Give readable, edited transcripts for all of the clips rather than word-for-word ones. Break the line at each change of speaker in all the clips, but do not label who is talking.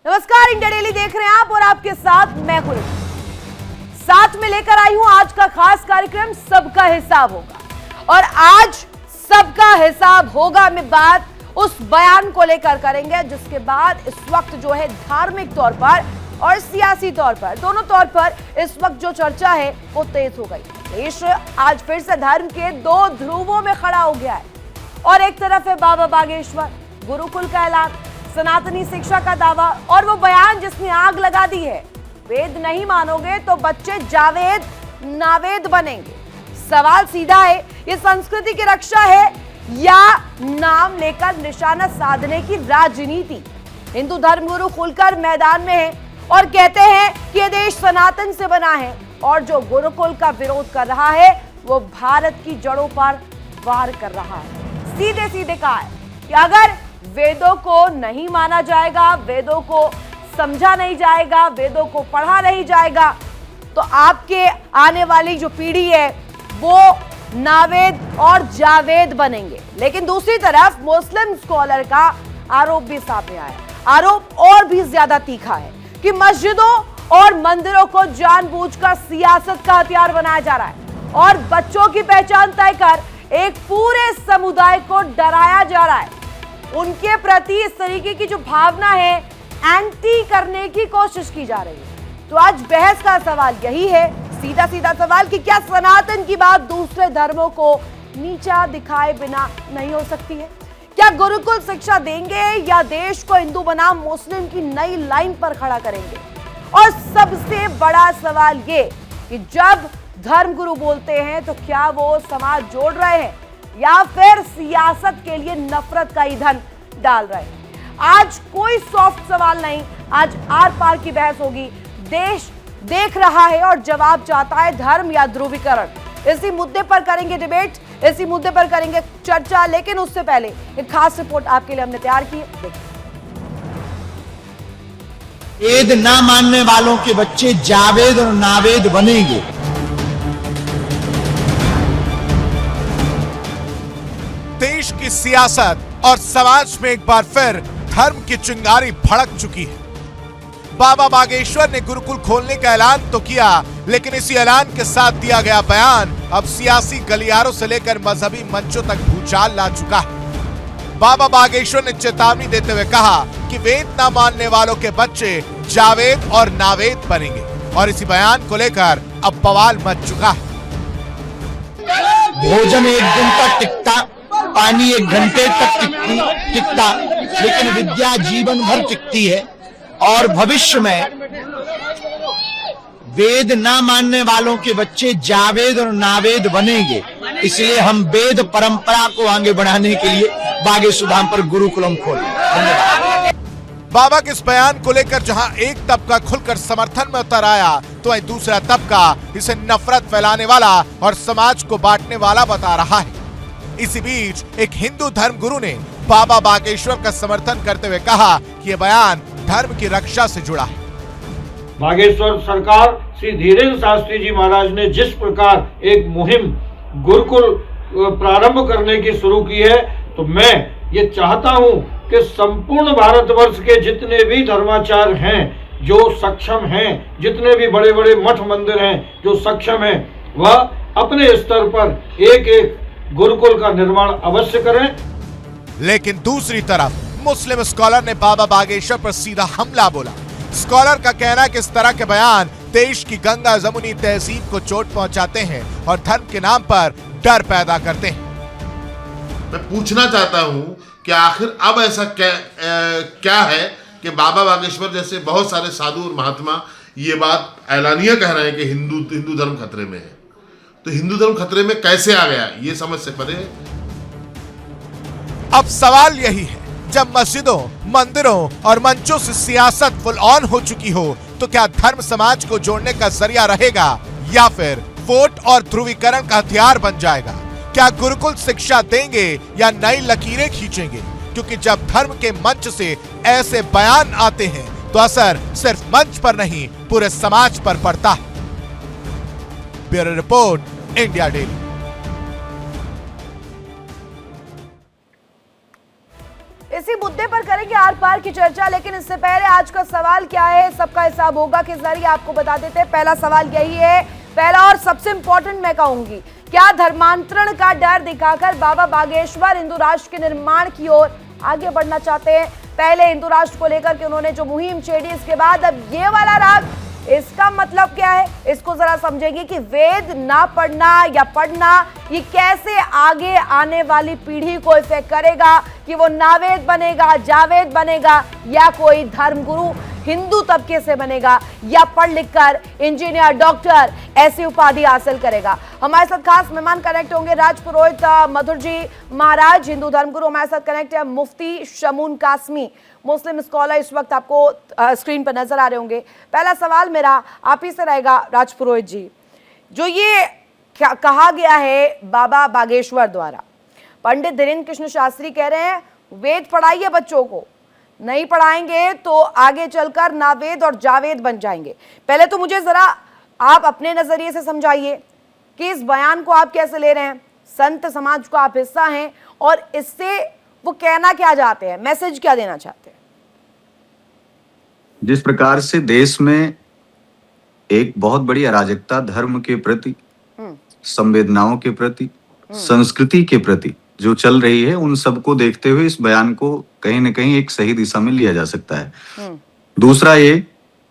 नमस्कार, India daily देख रहे हैं आप और आपके साथ मैं खुद साथ में लेकर आई हूं आज का खास कार्यक्रम सबका हिसाब होगा। और आज सबका हिसाब होगा में बात उस बयान को लेकर करेंगे जिसके बाद इस वक्त जो है धार्मिक तौर पर और सियासी तौर पर, दोनों तौर पर इस वक्त जो चर्चा है वो तेज हो गई। देश आज फिर से धर्म के दो ध्रुवों में खड़ा हो गया है और एक तरफ है बाबा बागेश्वर, गुरुकुल का ऐलान, सनातनी शिक्षा का दावा और वो बयान जिसने आग लगा दी है, वेद नहीं मानोगे तो बच्चे जावेद नावेद बनेंगे। सवाल सीधा है, ये संस्कृति की रक्षा है या नाम लेकर निशाना साधने की राजनीति? हिंदू धर्मगुरु खुलकर मैदान में है और कहते हैं कि यह देश सनातन से बना है और जो गुरुकुल का विरोध कर रहा है वो भारत की जड़ों पर वार कर रहा है। सीधे सीधे कहा है कि अगर वेदों को नहीं माना जाएगा, वेदों को समझा नहीं जाएगा, वेदों को पढ़ा नहीं जाएगा तो आपके आने वाली जो पीढ़ी है वो नावेद और जावेद बनेंगे। लेकिन दूसरी तरफ मुस्लिम स्कॉलर का आरोप भी सामने आया। आरोप और भी ज्यादा तीखा है कि मस्जिदों और मंदिरों को जानबूझकर सियासत का हथियार बनाया जा रहा है और बच्चों की पहचान तय कर एक पूरे समुदाय को डराया जा रहा है। उनके प्रति इस तरीके की जो भावना है एंटी करने की कोशिश की जा रही है। तो आज बहस का सवाल यही है, सीधा सीधा सवाल, कि क्या सनातन की बात दूसरे धर्मों को नीचा दिखाए बिना नहीं हो सकती है? क्या गुरुकुल शिक्षा देंगे या देश को हिंदू बनाम मुस्लिम की नई लाइन पर खड़ा करेंगे? और सबसे बड़ा सवाल ये कि जब धर्मगुरु बोलते हैं तो क्या वो समाज जोड़ रहे हैं या फिर सियासत के लिए नफरत का ईंधन डाल रहे हैं? आज कोई सॉफ्ट सवाल नहीं, आज आर पार की बहस होगी। देश देख रहा है और जवाब चाहता है, धर्म या ध्रुवीकरण। इसी मुद्दे पर करेंगे डिबेट, इसी मुद्दे पर करेंगे चर्चा। लेकिन उससे पहले एक खास रिपोर्ट आपके लिए हमने तैयार की है, देखिए।
वेद ना मानने वालों के बच्चे जावेद और नावेद बनेंगे।
देश की सियासत और समाज में एक बार फिर धर्म की चिंगारी भड़क चुकी है। बाबा बागेश्वर ने गुरुकुल खोलने का ऐलान तो किया, लेकिन इसी ऐलान के साथ दिया गया बयान अब सियासी गलियारों से लेकर मजहबी मंचों तक भूचाल ला चुका है। बाबा बागेश्वर ने चेतावनी देते हुए कहा कि वेद ना मानने वालों के बच्चे जावेद और नावेद बनेंगे और इसी बयान को लेकर अब बवाल मच चुका है।
भोजन एक दिन तक टिकता, पानी 1 घंटे तक टिकता, लेकिन विद्या जीवन भर टिकती है। और भविष्य में वेद ना मानने वालों के बच्चे जावेद और नावेद बनेंगे। इसलिए हम वेद परंपरा को आगे बढ़ाने के लिए बागेश्वर धाम पर गुरुकुलम खोले। धन्यवाद।
बाबा के इस बयान को लेकर जहां एक तबका खुलकर समर्थन में उतर आया तो वहीं दूसरा तबका इसे नफरत फैलाने वाला और समाज को बांटने वाला बता रहा है। इसी बीच एक हिंदू धर्मगुरु ने बाबा बागेश्वर का समर्थन करते हुए कहा कि यह बयान धर्म की रक्षा से जुड़ा है।
बागेश्वर सरकार श्री धीरेन्द्र शास्त्री जी महाराज ने जिस प्रकार एक मुहिम गुरुकुल प्रारंभ करने की शुरू की है, तो मैं ये चाहता हूं कि संपूर्ण भारतवर्ष के जितने भी धर्माचार्य हैं जो सक्षम हैं, जितने भी बड़े बड़े मठ मंदिर हैं जो सक्षम हैं, वह अपने स्तर पर एक एक गुरुकुल का निर्माण अवश्य करें।
लेकिन दूसरी तरफ मुस्लिम स्कॉलर ने बाबा बागेश्वर पर सीधा हमला बोला। स्कॉलर का कहना है कि इस तरह के बयान देश की गंगा जमुनी तहजीब को चोट पहुंचाते हैं और धर्म के नाम पर डर पैदा करते हैं।
मैं पूछना चाहता हूं कि आखिर अब ऐसा क्या है कि बाबा बागेश्वर जैसे बहुत सारे साधु और महात्मा ये बात ऐलानिया कह रहे हैं कि हिंदू धर्म खतरे में है। तो हिंदू धर्म खतरे में कैसे आ गया, ये समझ से परे है।
अब सवाल यही है, जब मस्जिदों, मंदिरों और मंचों से सियासत फुल ऑन हो चुकी हो तो क्या धर्म समाज को जोड़ने का जरिया रहेगा या फिर वोट और ध्रुवीकरण का हथियार बन जाएगा? क्या गुरुकुल शिक्षा देंगे या नई लकीरें खींचेंगे? क्योंकि जब धर्म के मंच से ऐसे बयान आते हैं तो असर सिर्फ मंच पर नहीं पूरे समाज पर पड़ता है। Bureau report, India daily.
इसी मुद्दे पर करेंगे आर पार की चर्चा, लेकिन इससे पहले आज का सवाल क्या है, सबका हिसाब होगा के जरिए आपको बता देते हैं। पहला सवाल यही है, पहला और सबसे इंपॉर्टेंट मैं कहूंगी, क्या धर्मांतरण का डर दिखाकर बाबा बागेश्वर हिंदू राष्ट्र के निर्माण की ओर आगे बढ़ना चाहते हैं? पहले हिंदू राष्ट्र को लेकर के उन्होंने जो मुहिम छेड़ी, इसके बाद अब ये वाला राग, इसका मतलब क्या है, इसको जरा समझेंगे कि वेद ना पढ़ना या पढ़ना ये कैसे आगे आने वाली पीढ़ी को इफेक्ट करेगा, कि वो नावेद बनेगा, जावेद बनेगा, या कोई धर्मगुरु हिंदू तबके से बनेगा, या पढ़ लिखकर इंजीनियर, डॉक्टर ऐसी उपाधि हासिल करेगा। हमारे साथ खास मेहमान कनेक्ट होंगे, राजपुरोहित मधुर जी महाराज, हिंदू धर्मगुरु हमारे साथ कनेक्ट है, मुफ्ती शमून कासमी, मुस्लिम स्कॉलर इस वक्त आपको स्क्रीन पर नजर आ रहे होंगे। पहला सवाल मेरा आप ही से रहेगा राजपुरोहित जी, जो ये कहा गया है बाबा बागेश्वर द्वारा, पंडित धीरेन्द्र कृष्ण शास्त्री कह रहे हैं वेद पढ़ाइए बच्चों को, नहीं पढ़ाएंगे तो आगे चलकर नावेद और जावेद बन जाएंगे। पहले तो मुझे जरा आप अपने नजरिए से समझाइए कि इस बयान को आप कैसे ले रहे हैं, संत समाज को आप हिस्सा हैं और इससे वो कहना क्या चाहते हैं, मैसेज क्या देना चाहते हैं?
जिस प्रकार से देश में एक बहुत बड़ी अराजकता धर्म के प्रति, संवेदनाओं के प्रति, संस्कृति के प्रति जो चल रही है, उन सबको देखते हुए इस बयान को कहीं न कहीं एक सही दिशा में लिया जा सकता है। दूसरा, ये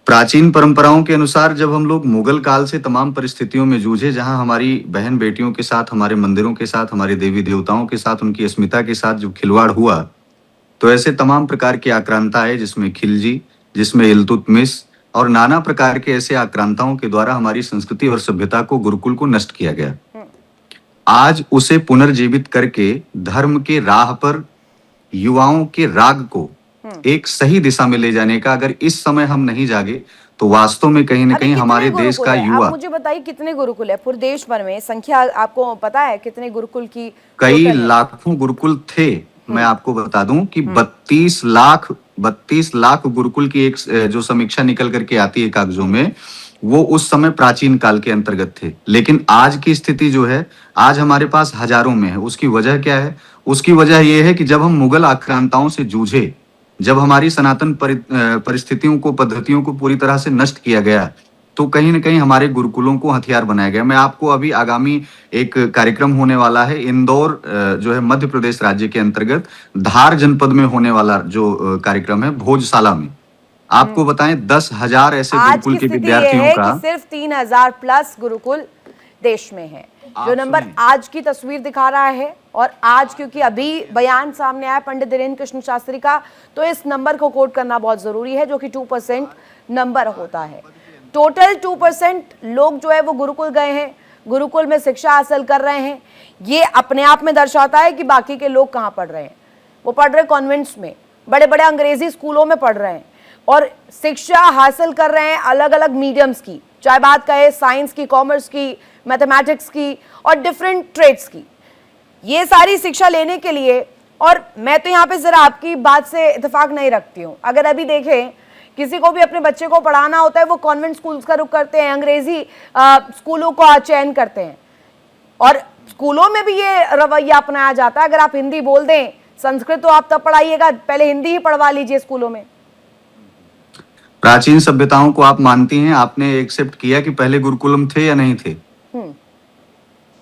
प्राचीन परंपराओं के अनुसार जब हम लोग मुगल काल से तमाम परिस्थितियों में जूझे, जहां हमारी बहन बेटियों के साथ, हमारे मंदिरों के साथ, हमारे देवी देवताओं के साथ, उनकी अस्मिता के साथ जो खिलवाड़ हुआ, तो ऐसे तमाम प्रकार की आक्रांता है, जिसमें खिलजी, जिसमें इल्तुतमिश और नाना प्रकार के ऐसे आक्रांताओं के द्वारा हमारी संस्कृति और सभ्यता को, गुरुकुल को नष्ट किया गया। आज उसे पुनर्जीवित करके धर्म के राह पर युवाओं के राग को एक सही दिशा में ले जाने का अगर इस समय हम नहीं जागे, तो वास्तव में कहीं न कहीं हमारे देश का युवा।
आप मुझे बताइए कितने गुरुकुल है पूरे देश भर में, संख्या आपको पता है कितने गुरुकुल की?
कई लाखों गुरुकुल थे। मैं आपको बता दूं कि 32 लाख गुरुकुल की एक जो समीक्षा निकल करके आती है कागजों में, वो उस समय प्राचीन काल के अंतर्गत थे। लेकिन आज की स्थिति जो है, आज हमारे पास हजारों में है। उसकी वजह क्या है? उसकी वजह यह है कि जब हम मुगल आक्रांताओं से जूझे, जब हमारी सनातन परिस्थितियों को, पद्धतियों को पूरी तरह से नष्ट किया गया, तो कहीं न कहीं हमारे गुरुकुलों को हथियार बनाया गया। मैं आपको अभी आगामी एक कार्यक्रम होने वाला है, इंदौर जो है मध्य प्रदेश राज्य के अंतर्गत धार जनपद में होने वाला जो कार्यक्रम है, भोजशाला में, आपको बताएं 10,000 ऐसे गुरुकुल के विद्यार्थियों का,
सिर्फ 3,000 प्लस गुरुकुल देश में है। जो नंबर आज की तस्वीर दिखा रहा है, और आज क्योंकि अभी बयान सामने आया पंडित धीरेन्द्र कृष्ण शास्त्री का, तो इस नंबर को कोट करना बहुत जरूरी है, जो कि 2% नंबर होता है। टोटल 2% लोग जो है वो गुरुकुल गए हैं, गुरुकुल में शिक्षा हासिल कर रहे हैं। ये अपने आप में दर्शाता है कि बाकी के लोग कहाँ पढ़ रहे हैं। वो पढ़ रहे कॉन्वेंट्स में, बड़े बड़े अंग्रेजी स्कूलों में पढ़ रहे हैं और शिक्षा हासिल कर रहे हैं अलग अलग मीडियम्स की, चाहे बात कहे साइंस की, कॉमर्स की, मैथमेटिक्स की और डिफरेंट ट्रेड्स की। ये सारी शिक्षा लेने के लिए, और मैं तो यहाँ पे जरा आपकी बात से इत्तेफाक नहीं रखती हूँ। अगर अभी देखें, किसी को भी अपने बच्चे को पढ़ाना होता है, वो कॉन्वेंट स्कूल्स का रुख करते हैं, अंग्रेजी स्कूलों का चयन करते हैं, और स्कूलों में भी ये रवैया अपनाया जाता है। अगर आप हिंदी बोल दें, संस्कृत तो आप तब पढ़ाइएगा, पहले हिंदी ही पढ़वा लीजिए स्कूलों में।
प्राचीन सभ्यताओं को आप मानती हैं, आपने एक्सेप्ट किया कि पहले गुरुकुलम थे या नहीं थे?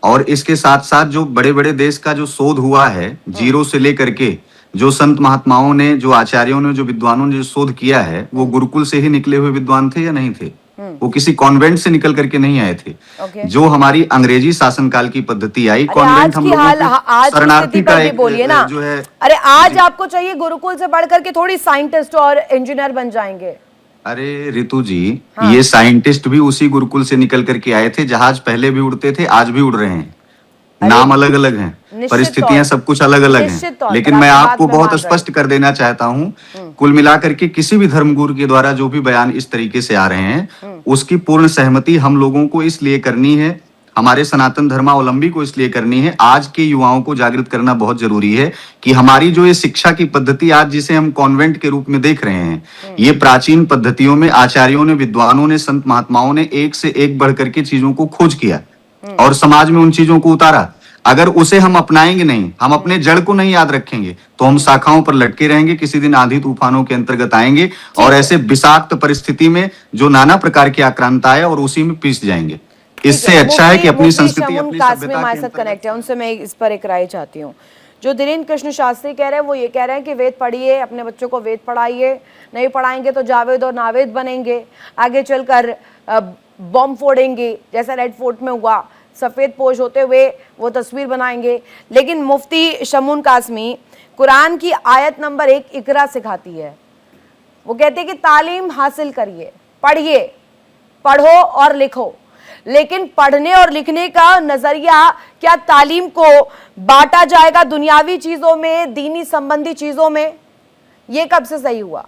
और इसके साथ साथ जो बड़े बड़े देश का जो शोध हुआ है, जीरो से लेकर के, जो संत महात्माओं ने, जो आचार्यों ने, जो विद्वानों ने जो शोध किया है, वो गुरुकुल से ही निकले हुए विद्वान थे या नहीं थे? वो किसी कॉन्वेंट से निकल करके नहीं आए थे। जो हमारी अंग्रेजी शासनकाल की पद्धति आई, कॉन्वेंट हम लोगों की शरणार्थी का एक जो है।
अरे आज आपको चाहिए गुरुकुल से पढ़ करके थोड़ी साइंटिस्ट और इंजीनियर बन जाएंगे।
अरे रितु जी, ये साइंटिस्ट भी उसी गुरुकुल से निकल करके आए थे। जहाज पहले भी उड़ते थे, आज भी उड़ रहे हैं। नाम अलग अलग हैं, परिस्थितियां सब कुछ अलग अलग हैं, लेकिन मैं आपको बहुत स्पष्ट कर देना चाहता हूं, कुल मिलाकर के किसी भी धर्मगुरु के द्वारा जो भी बयान इस तरीके से आ रहे हैं, उसकी पूर्ण सहमति हम लोगों को इसलिए करनी है, हमारे सनातन धर्मावलंबी को इसलिए करनी है। आज के युवाओं को जागृत करना बहुत जरूरी है कि हमारी जो ये शिक्षा की पद्धति आज जिसे हम कॉन्वेंट के रूप में देख रहे हैं, ये प्राचीन पद्धतियों में आचार्यों ने, विद्वानों ने, संत महात्माओं ने एक से एक बढ़ करके चीजों को खोज किया और समाज में उन चीजों को उतारा। अगर उसे हम अपनाएंगे नहीं, हम अपने जड़ को नहीं याद रखेंगे, तो हम शाखाओं पर लटके रहेंगे, किसी दिन आंधी तूफानों के अंतर्गत आएंगे और ऐसे विषाक्त परिस्थिति में जो नाना प्रकार की आक्रांता है और उसी में पिस जाएंगे। इससे अच्छा है कि अपनी संस्कृति, अपनी सभ्यता
हमारे साथ कनेक्ट है, उनसे मैं इस पर एक राय चाहती हूँ। जो धीरेन्द्र कृष्ण शास्त्री कह रहे हैं वो ये कह रहे हैं कि वेद पढ़िए, अपने बच्चों को वेद पढ़ाइए, नहीं पढ़ाएंगे तो जावेद और नावेद बनेंगे, आगे चलकर बॉम्ब फोड़ेंगे जैसा रेड फोर्ट में हुआ, सफ़ेद पोश होते हुए वो तस्वीर बनाएंगे। लेकिन मुफ्ती शमून कासमी कुरान की आयत नंबर 1 इकरा सिखाती है। वो कहते हैं कि तालीम हासिल करिए, पढ़िए, पढ़ो और लिखो। लेकिन पढ़ने और लिखने का नजरिया क्या तालीम को बांटा जाएगा दुनियावी चीजों में, दीनी संबंधी चीजों में? ये कब से सही हुआ?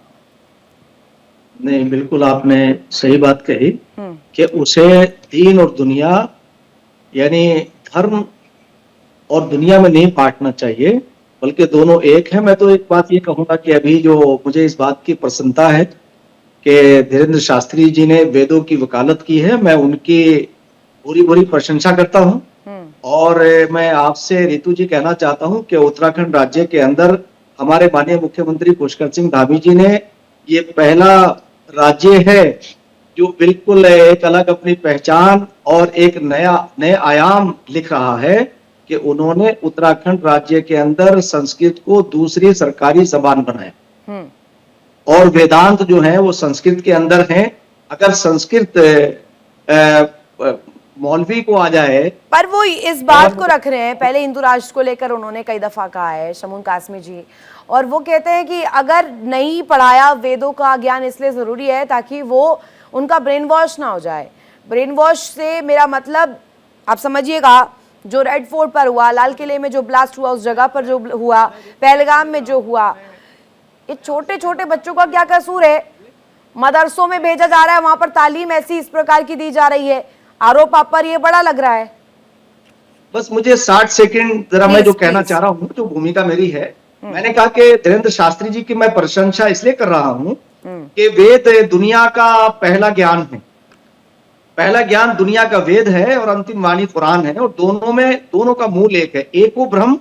नहीं, बिल्कुल आपने सही बात कही कि उसे दीन और दुनिया यानी धर्म और दुनिया में नहीं बांटना चाहिए, बल्कि दोनों एक है। मैं तो एक बात ये कहूंगा कि अभी जो मुझे इस बात की प्रसन्नता है कि धीरेन्द्र शास्त्री जी ने वेदों की वकालत की है, मैं उनकी पूरी प्रशंसा करता हूं। और मैं आपसे रितु जी कहना चाहता हूं कि उत्तराखंड राज्य के अंदर हमारे माननीय मुख्यमंत्री पुष्कर सिंह धामी जी ने ये पहला राज्य है जो बिल्कुल एक अलग अपनी पहचान और एक नए आयाम लिख रहा है कि उन्होंने उत्तराखंड राज्य के अंदर संस्कृत को दूसरी सरकारी जबान बनाया और वेदांत जो है वो संस्कृत के अंदर है। अगर संस्कृत मौलवी को आ जाए,
पर वो इस बात को रख रहे हैं, पहले हिंदू राष्ट्र को लेकर उन्होंने कई दफा कहा है शमून कासमी जी, और वो कहते हैं कि अगर नहीं पढ़ाया, वेदों का ज्ञान इसलिए जरूरी है ताकि वो उनका ब्रेन वॉश ना हो जाए। ब्रेन वॉश से मेरा मतलब आप समझिएगा, जो रेड फोर्ट पर हुआ, लाल किले में जो ब्लास्ट हुआ, उस जगह पर जो हुआ, पहलगाम में जो हुआ, ये छोटे छोटे बच्चों का क्या कसूर है? मदरसों में भेजा जा रहा है, वहां पर तालीम ऐसी इस प्रकार की दी जा रही है, आरोप आप पर ये बड़ा लग रहा है।
बस मुझे 60 सेकंड जरा मैं जो कहना चाह रहा हूँ, जो भूमिका मेरी है, मैंने कहा कि धीरेन्द्र शास्त्री जी की मैं प्रशंसा इसलिए कर रहा हूँ कि वेद दुनिया का पहला ज्ञान है, पहला ज्ञान दुनिया का वेद है और अंतिम वाणी कुरान है, और दोनों का मूल एक है। एको ब्रह्म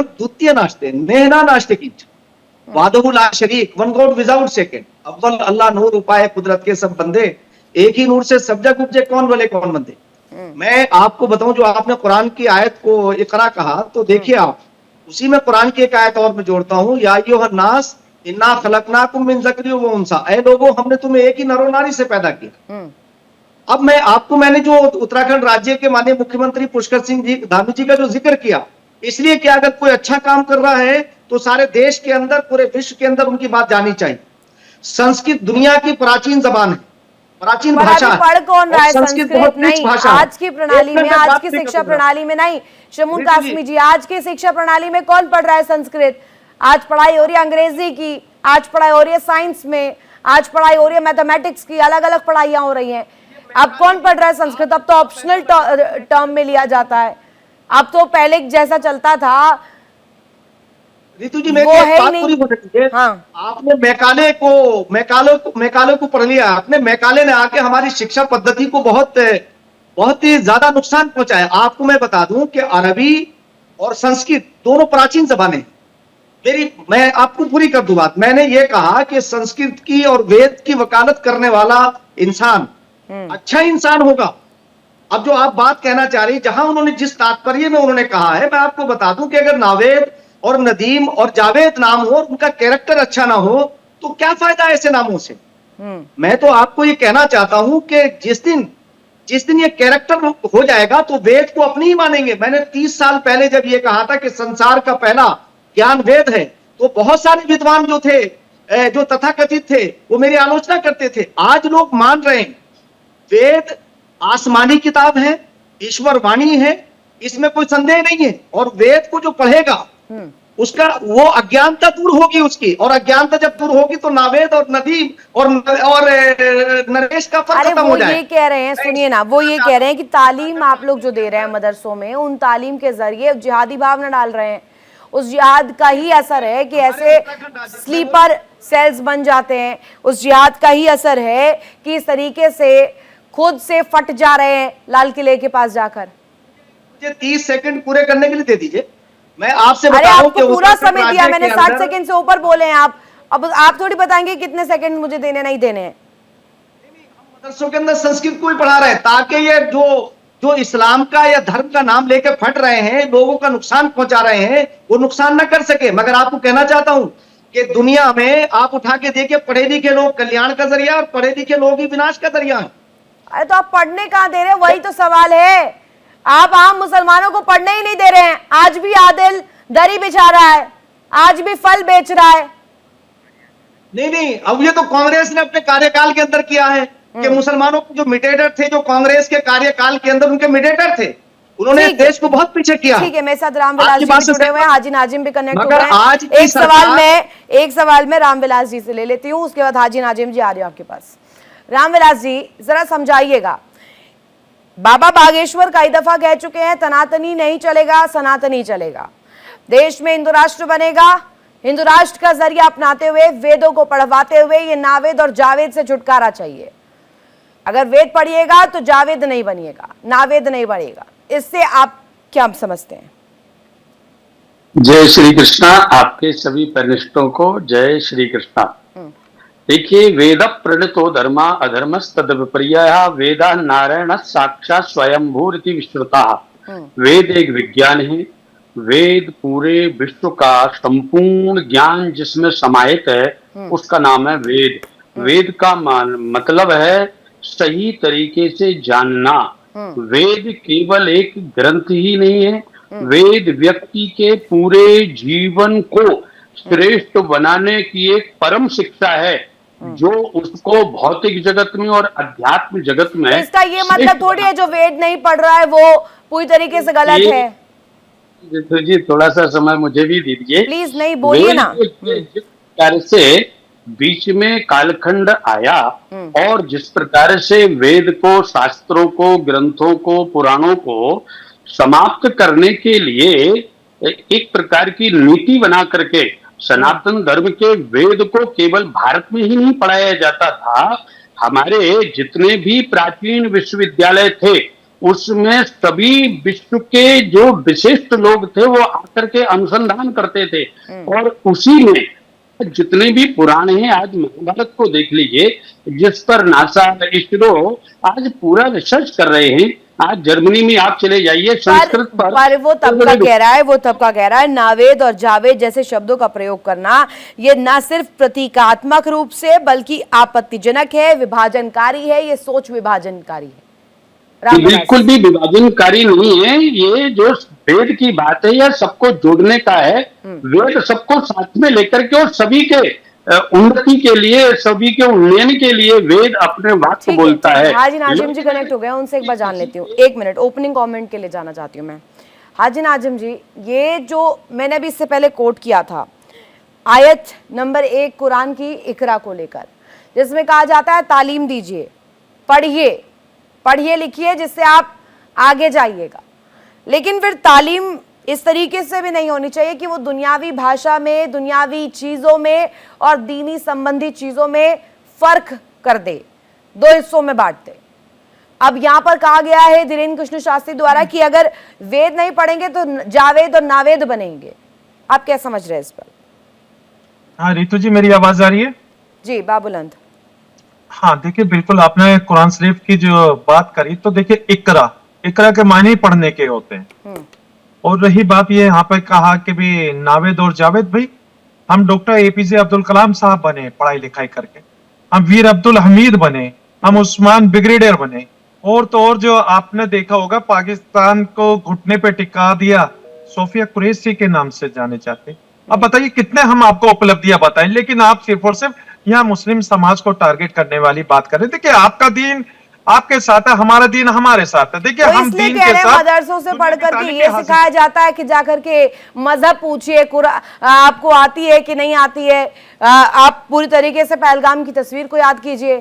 द्वितीय नास्ते नेहना नास्ते किंच वादहु ला शरीक, वन गॉड विदाउट सेकंड, अव्वल अल्लाह नूर उपाय कुदरत के सब बंदे, एक ही नूर से सब जग उपजे, कौन बोले कौन बंदे। मैं आपको बताऊं, जो आपने कुरान की आयत को इकरा कहा, तो देखिए आप उसी में कुरान की एक आयत और मैं जोड़ता हूं, या अय्युहन्नास इन्ना खलकनाकुम मिन ज़करिन व उन्सा, ऐ लोगों हमने तुम्हें एक ही नर नारी से पैदा किया। अब मैंने जो उत्तराखंड राज्य के माननीय मुख्यमंत्री पुष्कर सिंह जी धामी जी का जो जिक्र किया, इसलिए कि अगर कोई अच्छा काम कर रहा है तो सारे देश के अंदर, पूरे विश्व के अंदर उनकी बात जानी चाहिए। संस्कृत दुनिया की प्राचीन जबान है, प्राचीन भाषा है।
पढ़ कौन रहा है
संस्कृत
संस्कृत?
बहुत
नहीं,
भाषा
आज की प्रणाली में, आज की शिक्षा प्रणाली में नहीं। शमून कासमी जी, आज की शिक्षा प्रणाली में कौन पढ़ रहा है संस्कृत? आज पढ़ाई हो रही है अंग्रेजी की, आज पढ़ाई हो रही है साइंस में, आज पढ़ाई हो रही है मैथमेटिक्स की, अलग अलग पढ़ाइयां हो रही हैं। अब कौन पढ़ रहा है संस्कृत? अब तो ऑप्शनल टर्म में लिया जाता है। अब तो पहले जैसा चलता था
रितु जी, मेरी एक बात पूरी हो सकती है। हाँ। आपने मैकाले को पढ़ लिया, आपने मैकाले ने आके हमारी शिक्षा पद्धति को बहुत ही ज्यादा नुकसान पहुंचाया। आपको मैं बता दूं कि अरबी और संस्कृत दोनों प्राचीन जबानें। मैं आपको पूरी कर दूं बात। मैंने ये कहा कि संस्कृत की और वेद की वकालत करने वाला इंसान अच्छा इंसान होगा। अब जो आप बात कहना चाह रही, जहां उन्होंने जिस तात्पर्य में उन्होंने कहा है, मैं आपको बता दूं कि अगर नावेद और नदीम और जावेद नाम हो और उनका कैरेक्टर अच्छा ना हो तो क्या फायदा ऐसे नामों से। मैं तो आपको ये कहना चाहता हूं कि जिस दिन ये कैरेक्टर हो जाएगा तो वेद को अपनी ही मानेंगे। मैंने 30 साल पहले जब ये कहा था कि संसार का पहला ज्ञान वेद है, तो बहुत सारे विद्वान जो थे, जो तथाकथित थे, वो मेरी आलोचना करते थे। आज लोग मान रहे हैं वेद आसमानी किताब है, ईश्वर वाणी है, इसमें कोई संदेह नहीं है। और वेद को जो पढ़ेगा उसका वो अज्ञानता दूर होगी उसकी, और अज्ञानता जब दूर होगी तो नावेद और नदीम और नरेश का फर्क खत्म हो जाए।
ये कह रहे हैं, सुनिए ना, वो ये कह रहे हैं कि तालीम आप लोग जो दे रहे हैं मदरसों में, उन तालीम के जरिए जिहादी भावना डाल रहे हैं। उस जिहाद का ही असर है कि ऐसे स्लीपर सेल्स बन जाते हैं। उस जिहाद का ही असर है कि इस तरीके से खुद से फट जा रहे हैं लाल किले के पास जाकर।
मुझे 30 सेकंड पूरे करने के लिए दे दीजिए। मैं आपसे
अरे
बता रहा हूं कि
आपको पूरा
उत्तर
समय दिया
प्रदेश
मैंने,
के
60
अंदर-
सेकंड से ऊपर बोले हैं आप। अब आप थोड़ी बताएंगे कितने सेकंड मुझे देने नहीं देने हैं।
मदरसों के अंदर संस्कृत को ही पढ़ा रहे हैं ताकि ये जो इस्लाम का या धर्म का नाम लेके फट रहे हैं, लोगों का नुकसान पहुंचा रहे हैं, वो नुकसान ना कर सके। मगर आपको कहना चाहता हूं कि दुनिया में आप उठा के देखिए, पढ़े लिखे लोग कल्याण का जरिया और पढ़े लिखे लोग ही विनाश का जरिया है।
अरे तो आप पढ़ने कहां दे रहे हैं, वही तो सवाल है। आप आम मुसलमानों को पढ़ने ही नहीं दे रहे हैं। आज भी आदिल दरी बिछा रहा है, आज भी फल बेच रहा है।
नहीं, अब ये तो कांग्रेस ने अपने कार्यकाल के अंदर किया है कि मुसलमानों को जो मिडिएटर थे, जो कांग्रेस के कार्यकाल के अंदर उनके मिडिएटर थे, उन्होंने
ठीक है।
देश को बहुत पीछे किया।
ठीक है, मेरे साथ रामविलास जी
आपकी बात
भी
से
जुड़े हुए हैं,
सहमत-
हाजी नाजिम भी कनेक्ट
मगर
हुए हैं।
आज की
एक सवाल में रामविलास जी से ले लेती हूँ, उसके बाद हाजी नाजिम जी आ रहे हो आपके पास। रामविलास जी जरा समझाइएगा, बाबा बागेश्वर कई दफा कह चुके हैं तनातनी नहीं चलेगा, सनातनी चलेगा। देश में हिंदू राष्ट्र बनेगा, हिंदू राष्ट्र का जरिया अपनाते हुए, वेदों को पढ़वाते हुए ये नावेद और जावेद से छुटकारा चाहिए। अगर वेद पढ़िएगा तो जावेद नहीं बनिएगा, नावेद नहीं बनेगा। इससे आप क्या समझते हैं?
जय श्री कृष्णा। आपके सभी पैनिस्टों को जय श्री कृष्णा। देखिए, वेद प्रणीतो धर्मा अधर्मस तद विपर्ययः वेदा नारायण साक्षात स्वयंभूरिति विश्रुता। वेद एक विज्ञान है। वेद पूरे विश्व का संपूर्ण ज्ञान जिसमें समाहित है उसका नाम है वेद। वेद का मतलब है सही तरीके से जानना। वेद केवल एक ग्रंथ ही नहीं है, वेद व्यक्ति के पूरे जीवन को श्रेष्ठ बनाने की एक परम शिक्षा है जो उसको भौतिक जगत में और अध्यात्म जगत में।
इसका ये मतलब थोड़ी है जो वेद नहीं पढ़ रहा है वो पूरी तरीके से गलत है।
तो जी थोड़ा सा समय मुझे भी दीजिए
प्लीज, नहीं बोलिए ना।
जिस प्रकार से बीच में कालखंड आया और जिस प्रकार से वेद को, शास्त्रों को, ग्रंथों को, पुराणों को समाप्त करने के लिए एक प्रकार की नीति बना करके सनातन धर्म के वेद को केवल भारत में ही नहीं पढ़ाया जाता था, हमारे जितने भी प्राचीन विश्वविद्यालय थे उसमें सभी विश्व के जो विशिष्ट लोग थे वो आकर के अनुसंधान करते थे। और उसी में जितने भी पुराण हैं, आज महाभारत को देख लीजिए जिस पर नासा, इसरो आज पूरा रिसर्च कर रहे हैं। आज जर्मनी में आप चले जाइए, संस्कृत
पर वो तबका कह रहा है नावेद और जावेद जैसे शब्दों का प्रयोग करना ये ना सिर्फ प्रतीकात्मक रूप से बल्कि आपत्तिजनक है, विभाजनकारी है, ये सोच विभाजनकारी है।
बिल्कुल भी विभाजनकारी नहीं है। ये जो वेद की बात है यह सबको जोड़ने का है। वेद सबको साथ में लेकर के और सभी के उन्नति के लिए, सभी के उन्नयन के लिए वेद अपने वाक्य बोलता है।
हाजी नाजिम जी कनेक्ट हो गए, उनसे एक बार जान लेती हूँ। एक मिनट, ओपनिंग कमेंट के लिए जाना चाहती हूँ मैं। हाजी नाजिम जी, ये जो मैंने अभी इससे पहले कोट किया था आयत नंबर 1 कुरान की इकरा को लेकर, जिसमें कहा जाता है तालीम दीजिए, पढ़िए लिखिए जिससे आप आगे जाइएगा। लेकिन फिर तालीम इस तरीके से भी नहीं होनी चाहिए कि वो दुनियावी भाषा में, दुनियावी चीजों में और दीनी संबंधी चीजों में फर्क कर दे, दो हिस्सों में बांट दे। अब यहां पर कहा गया है धीरेन्द्र कृष्ण शास्त्री द्वारा कि अगर वेद नहीं पढ़ेंगे तो जावेद और नावेद बनेंगे। आप क्या समझ रहे हैं इस पर?
हाँ रितु जी, मेरी आवाज आ रही है?
जी बाबुलंद।
हाँ देखिए, बिल्कुल आपने कुरान शरीफ की जो बात करी तो देखिए इकरा के मायने ही पढ़ने के होते हैं। और रही बात ये यहाँ पे कहा कि भी नावेद और जावेद, भाई हम डॉक्टर एपीजे अब्दुल कलाम साहब बने पढ़ाई लिखाई करके, हम वीर अब्दुल हमीद बने, हम उस्मान ब्रिगेडियर बने, और तो और जो आपने देखा होगा पाकिस्तान को घुटने पे टिका दिया सोफिया कुरैशी के नाम से जाने जाते। अब बताइए कितने हम आपको उपलब्धियां बताएं, लेकिन आप सिर्फ और सिर्फ यहाँ मुस्लिम समाज को टारगेट करने वाली बात कर रहे। देखिए आपका दीन आपके साथ है, हमारा दीन हमारे साथ है। देखिए हम दीन के साथ
मदरसों से पढ़ करके ये सिखाया जाता है कि जाकर के मजहब पूछिए, आपको आती है कि नहीं आती है। आप पूरी तरीके से पहलगाम की तस्वीर को याद कीजिए,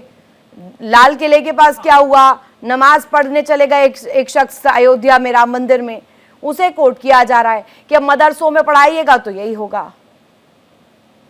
लाल किले के पास क्या हुआ, नमाज पढ़ने चले गए एक शख्स अयोध्या में राम मंदिर में, उसे कोट किया जा रहा है कि अब मदरसों में पढ़ाइएगा तो यही होगा।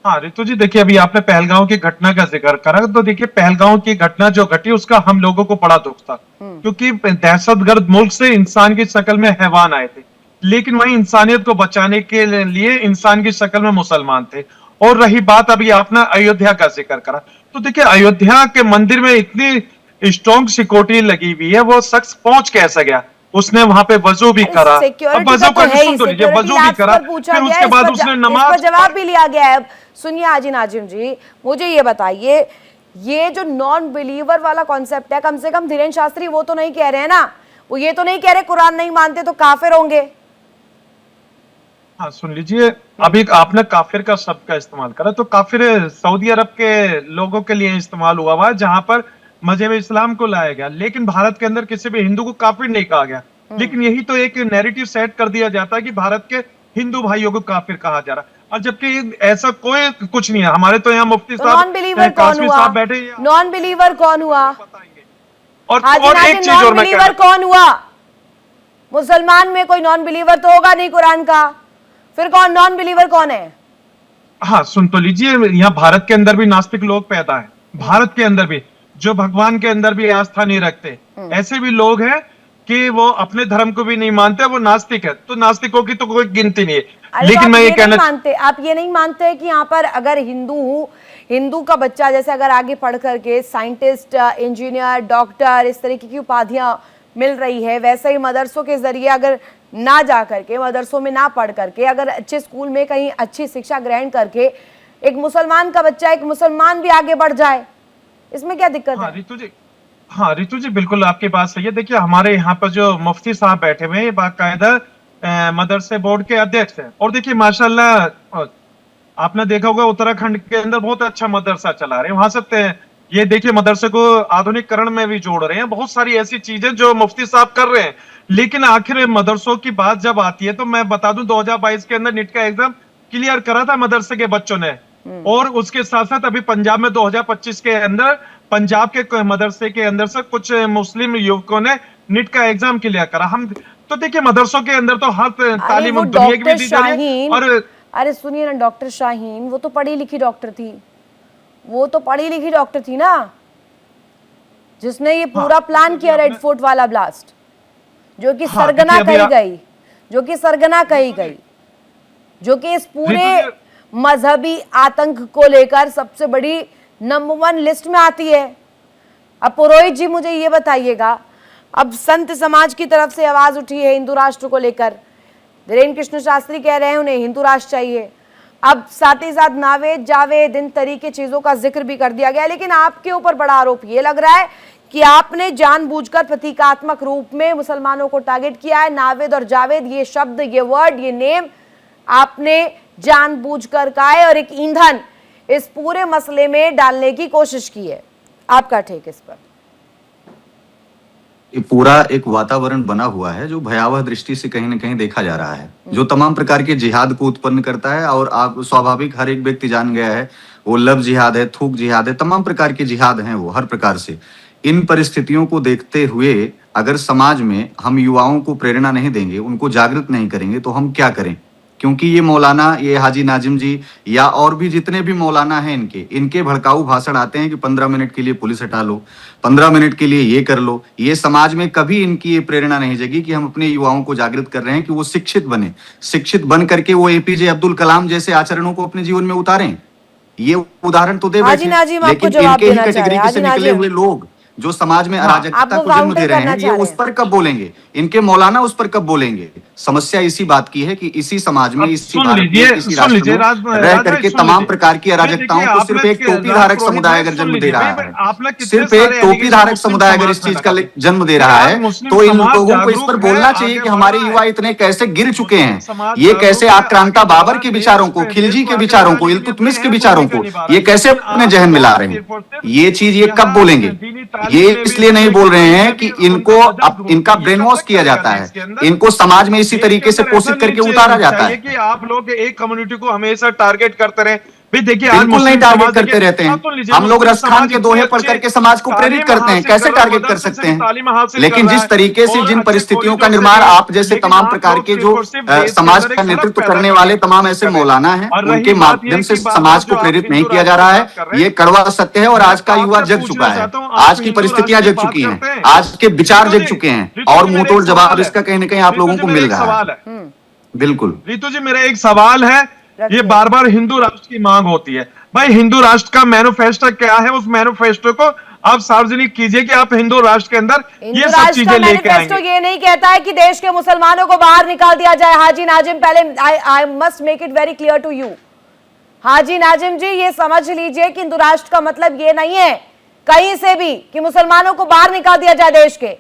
हाँ रितु जी, देखिए अभी आपने पहलगांव की घटना का जिक्र करा, तो देखिए पहलगांव की घटना जो घटी उसका हम लोगों को बड़ा दुख था, क्योंकि दहशतगर्द मुल्क से इंसान की शक्ल में हैवान आए थे, लेकिन वही इंसानियत को बचाने के लिए इंसान की शक्ल में मुसलमान थे। और रही बात अभी आपने अयोध्या का जिक्र करा, तो देखिए अयोध्या के मंदिर में इतनी स्ट्रॉन्ग सिक्योरिटी लगी हुई है, वो शख्स पहुंच कैसे गया? उसने वहां पे वजू भी करा,
सिक्योरिटी
वजू
तो है ही,
सुन तो लीजिए, वजू भी करा, फिर उसके बाद उसने नमाज
जवाब भी लिया गया है। सुनिए हाजी नाजिम जी, मुझे ये बताइए, ये जो नॉन बिलीवर वाला कॉन्सेप्ट है, कम से कम धीरेन्द्र शास्त्री वो तो नहीं कह रहे हैं ना, वो ये तो नहीं कह रहे कुरान नहीं मानते तो काफिर होंगे।
हाँ सुन लीजिए, अभी आपने काफिर का शब्द का इस्तेमाल करा, तो काफिर सऊदी अरब के लोगों के लिए इस्तेमाल हुआ हुआ है, जहां पर मजहब इस्लाम को लाया गया, लेकिन भारत के अंदर किसी भी हिंदू को काफिर नहीं कहा गया। लेकिन यही तो एक नैरेटिव सेट कर दिया जाता है कि भारत के हिंदू भाइयों को काफिर कहा जा रहा है, और जबकि ऐसा कोई कुछ नहीं है। हमारे तो यहाँ मुफ्ती
तो नॉन बिलीवर कौन हुआ?
बैठे,
नॉन बिलीवर कौन हुआ?
और एक चीज और मैं
बिलीवर कौन हुआ? मुसलमान में कोई नॉन बिलीवर तो होगा नहीं कुरान का, फिर कौन नॉन बिलीवर कौन है?
हाँ सुन तो लीजिए, यहाँ भारत के अंदर भी नास्तिक लोग पैदा है, भारत के अंदर भी जो भगवान के अंदर भी आस्था नहीं रखते, ऐसे भी लोग हैं कि वो अपने धर्म को भी नहीं मानते, वो नास्तिक है। तो नास्तिकों की तो कोई गिनती नहीं है। लेकिन मैं ये कहना
मानते, आप ये नहीं मानते कि यहाँ पर अगर हिंदू का बच्चा जैसे अगर आगे पढ़ करके साइंटिस्ट, इंजीनियर, डॉक्टर, इस तरीके की उपाधियां मिल रही है, वैसे ही मदरसों के जरिए अगर ना जा करके, मदरसों में ना पढ़ करके, अगर अच्छे स्कूल में कहीं अच्छी शिक्षा ग्रहण करके एक मुसलमान का बच्चा, एक मुसलमान भी आगे बढ़ जाए, इसमें क्या दिक्कत है?
हाँ रितु जी, बिल्कुल आपकी बात सही है। देखिए हमारे यहाँ पर जो मुफ्ती साहब बैठे हुए हैं, बाकायदा मदरसे बोर्ड के अध्यक्ष हैं, और देखिए माशाल्लाह आपने देखा होगा उत्तराखंड के अंदर बहुत अच्छा मदरसा चला रहे हैं, वहां से ये देखिए मदरसे को आधुनिकरण में भी जोड़ रहे हैं, बहुत सारी ऐसी चीजें जो मुफ्ती साहब कर रहे हैं। लेकिन आखिर मदरसों की बात जब आती है, तो मैं बता दूं 2022 के अंदर नीट का एग्जाम क्लियर करा था मदरसे के बच्चों ने, और उसके साथ साथ अभी पंजाब में 2025 के अंदर पंजाब के मदरसे के अंदर से कुछ मुस्लिम युवकों ने नीट का एग्जाम क्लियर करा। हम तो देखिए मदरसों के अंदर तो हर तालीम दुनिया की भी दी जा रही है। और
अरे सुनिए ना, डॉक्टर शाहीन वो तो पढ़ी लिखी डॉक्टर थी, वो तो पढ़ी लिखी डॉक्टर थी ना, जिसने ये पूरा प्लान किया रेड फोर्ट वाला ब्लास्ट, जो कि सरगना कही गई, जो कि सरगना कही गई, जो कि इस पूरे मजहबी आतंक को लेकर सबसे बड़ी नंबर 1 लिस्ट में आती है। अब पुरोहित जी मुझे ये बताइएगा, अब संत समाज की तरफ से आवाज उठी है हिंदू राष्ट्र को लेकर, धीरेन्द्र कृष्ण शास्त्री कह रहे हैं उन्हें हिंदू राष्ट्र चाहिए, अब साथ ही साथ नावेद, जावेद, इन तरीके चीजों का जिक्र भी कर दिया गया। लेकिन आपके ऊपर बड़ा आरोप ये लग रहा है कि आपने जानबूझकर प्रतीकात्मक रूप में मुसलमानों को टारगेट किया है। नावेद और जावेद, ये शब्द, ये वर्ड, ये नेम आपने जानबूझकर कहा है और एक ईंधन इस पूरे मसले में डालने की कोशिश की है। आपका टेक इस पर?
ये पूरा एक वातावरण बना हुआ है जो भयावह दृष्टि से कहीं ना कहीं देखा जा रहा है, जो तमाम प्रकार के जिहाद को उत्पन्न करता है। और आप स्वाभाविक हर एक व्यक्ति जान गया है, वो लव जिहाद है, थूक जिहाद है, तमाम प्रकार के जिहाद हैं वो हर प्रकार से। इन परिस्थितियों को देखते हुए अगर समाज में हम युवाओं को प्रेरणा नहीं देंगे, उनको जागृत नहीं करेंगे, तो हम क्या करें? क्योंकि ये मौलाना, ये हाजी नाजिम जी या और भी जितने भी मौलाना हैं, इनके भड़काऊ भाषण आते हैं कि 15 मिनट के लिए पुलिस हटा लो, 15 मिनट के लिए ये कर लो। ये समाज में कभी इनकी ये प्रेरणा नहीं जगी कि हम अपने युवाओं को जागृत कर रहे हैं कि वो शिक्षित बने, शिक्षित बन करके वो APJ अब्दुल कलाम जैसे आचरणों को अपने जीवन में उतारें। ये उदाहरण तो दे बैठे, लेकिन इनके ही कैटेगरी से निकले हुए लोग जो समाज में अराजकता को जन्म दे रहे हैं, ये उस पर कब बोलेंगे? इनके मौलाना उस पर कब बोलेंगे? समस्या इसी बात की है कि इसी समाज में, इसी भारत में, इसी राष्ट्र में रह करके तमाम प्रकार की अराजकताओं को सिर्फ एक टोपी धारक समुदाय अगर जन्म दे रहा है, सिर्फ एक टोपी धारक समुदाय अगर इस चीज का जन्म दे रहा है, तो इन लोगों को इस पर बोलना चाहिए कि हमारे युवा इतने कैसे गिर चुके हैं, ये कैसे आक्रांता बाबर के विचारों को, खिलजी के विचारों को, इल्तुतमिश के विचारों को ये कैसे अपने जहन में ला रहे हैं। ये चीज ये कब बोलेंगे? ये इसलिए नहीं बोल रहे हैं कि इनका ब्रेन वॉश किया जाता है, इनको समाज में इसी तरीके से पोषित करके उतारा जाता है
कि आप लोग एक कम्युनिटी को हमेशा टारगेट करते रहे, भाई देखिए आज
बिल्कुल नहीं
मुस्लिम
टारगेट
समाज
करते
देखिए,
रहते
आप सुन लीजिए,
हैं। हम लोग
मुस्लिम
रस खान
समाज
के दोहे
इतनी
पढ़
अच्छी
करके समाज को प्रेरित
तालीम
करते हैं,
हासिल
कैसे
कर रहा है,
टारगेट कर
मदरसे
सकते
से तालीम हासिल
हैं। लेकिन
कर रहा
जिस
है,
तरीके से
और
जिन
अच्छे
परिस्थितियों का
कॉलेजों से
निर्माण
भी,
आप जैसे
लेकिन
तमाम
आप
प्रकार
लोग
के
सिर्फ
जो
और सिर्फ देश के
समाज
अंदर
का
एक खलल
नेतृत्व
पैदा
करने
करने
वाले
की
तमाम
कोशिश
ऐसे
कर रहे हैं।
मौलाना हैं,
और रही
उनके
बात ये
माध्यम से
कि बार-बार
समाज
जो
को
आप
प्रेरित नहीं
हिंदू
किया जा
राष्ट्र
रहा
की बात कर
है।
रहे
ये
हैं,
कड़वा सत्य है और
मैं
आज का युवा
आपसे
जग
पूछना
चुका है।
चाहता हूं, आप
आज की
हिंदू
परिस्थितियां
राष्ट्र
जग
की
चुकी
बात
हैं,
करते हैं।
आज के विचार
रितु
जग
जी,
चुके हैं
रितु
और
जी, मेरा
मुंहतोड़
एक
जवाब
सवाल
इसका
है।
कहीं ना कहीं आप
रितु
लोगों
जी,
को
मेरा
मिल
एक
रहा
सवाल
है।
है।
बिल्कुल।
रितु जी मेरा एक सवाल है, ये
रखिए।
बार बार हिंदू राष्ट्र की मांग होती है, भाई हिंदू राष्ट्र का मैनिफेस्टो क्या है? उस मैनिफेस्टो को आप सार्वजनिक कीजिए कि आप हिंदू राष्ट्र के अंदर
हिंदू
ये सब
राष्ट्र
चीजें
का
लेके
मैनिफेस्टो
आएंगे।
ये नहीं कहता है कि देश के मुसलमानों को बाहर निकाल दिया जाए। हाजी नाजिम, पहले I must make it very clear to you. Haji Nazim ji, ये समझ लीजिए कि हिंदू राष्ट्र का मतलब ये नहीं है कहीं से भी कि मुसलमानों को बाहर निकाल दिया जाए देश के।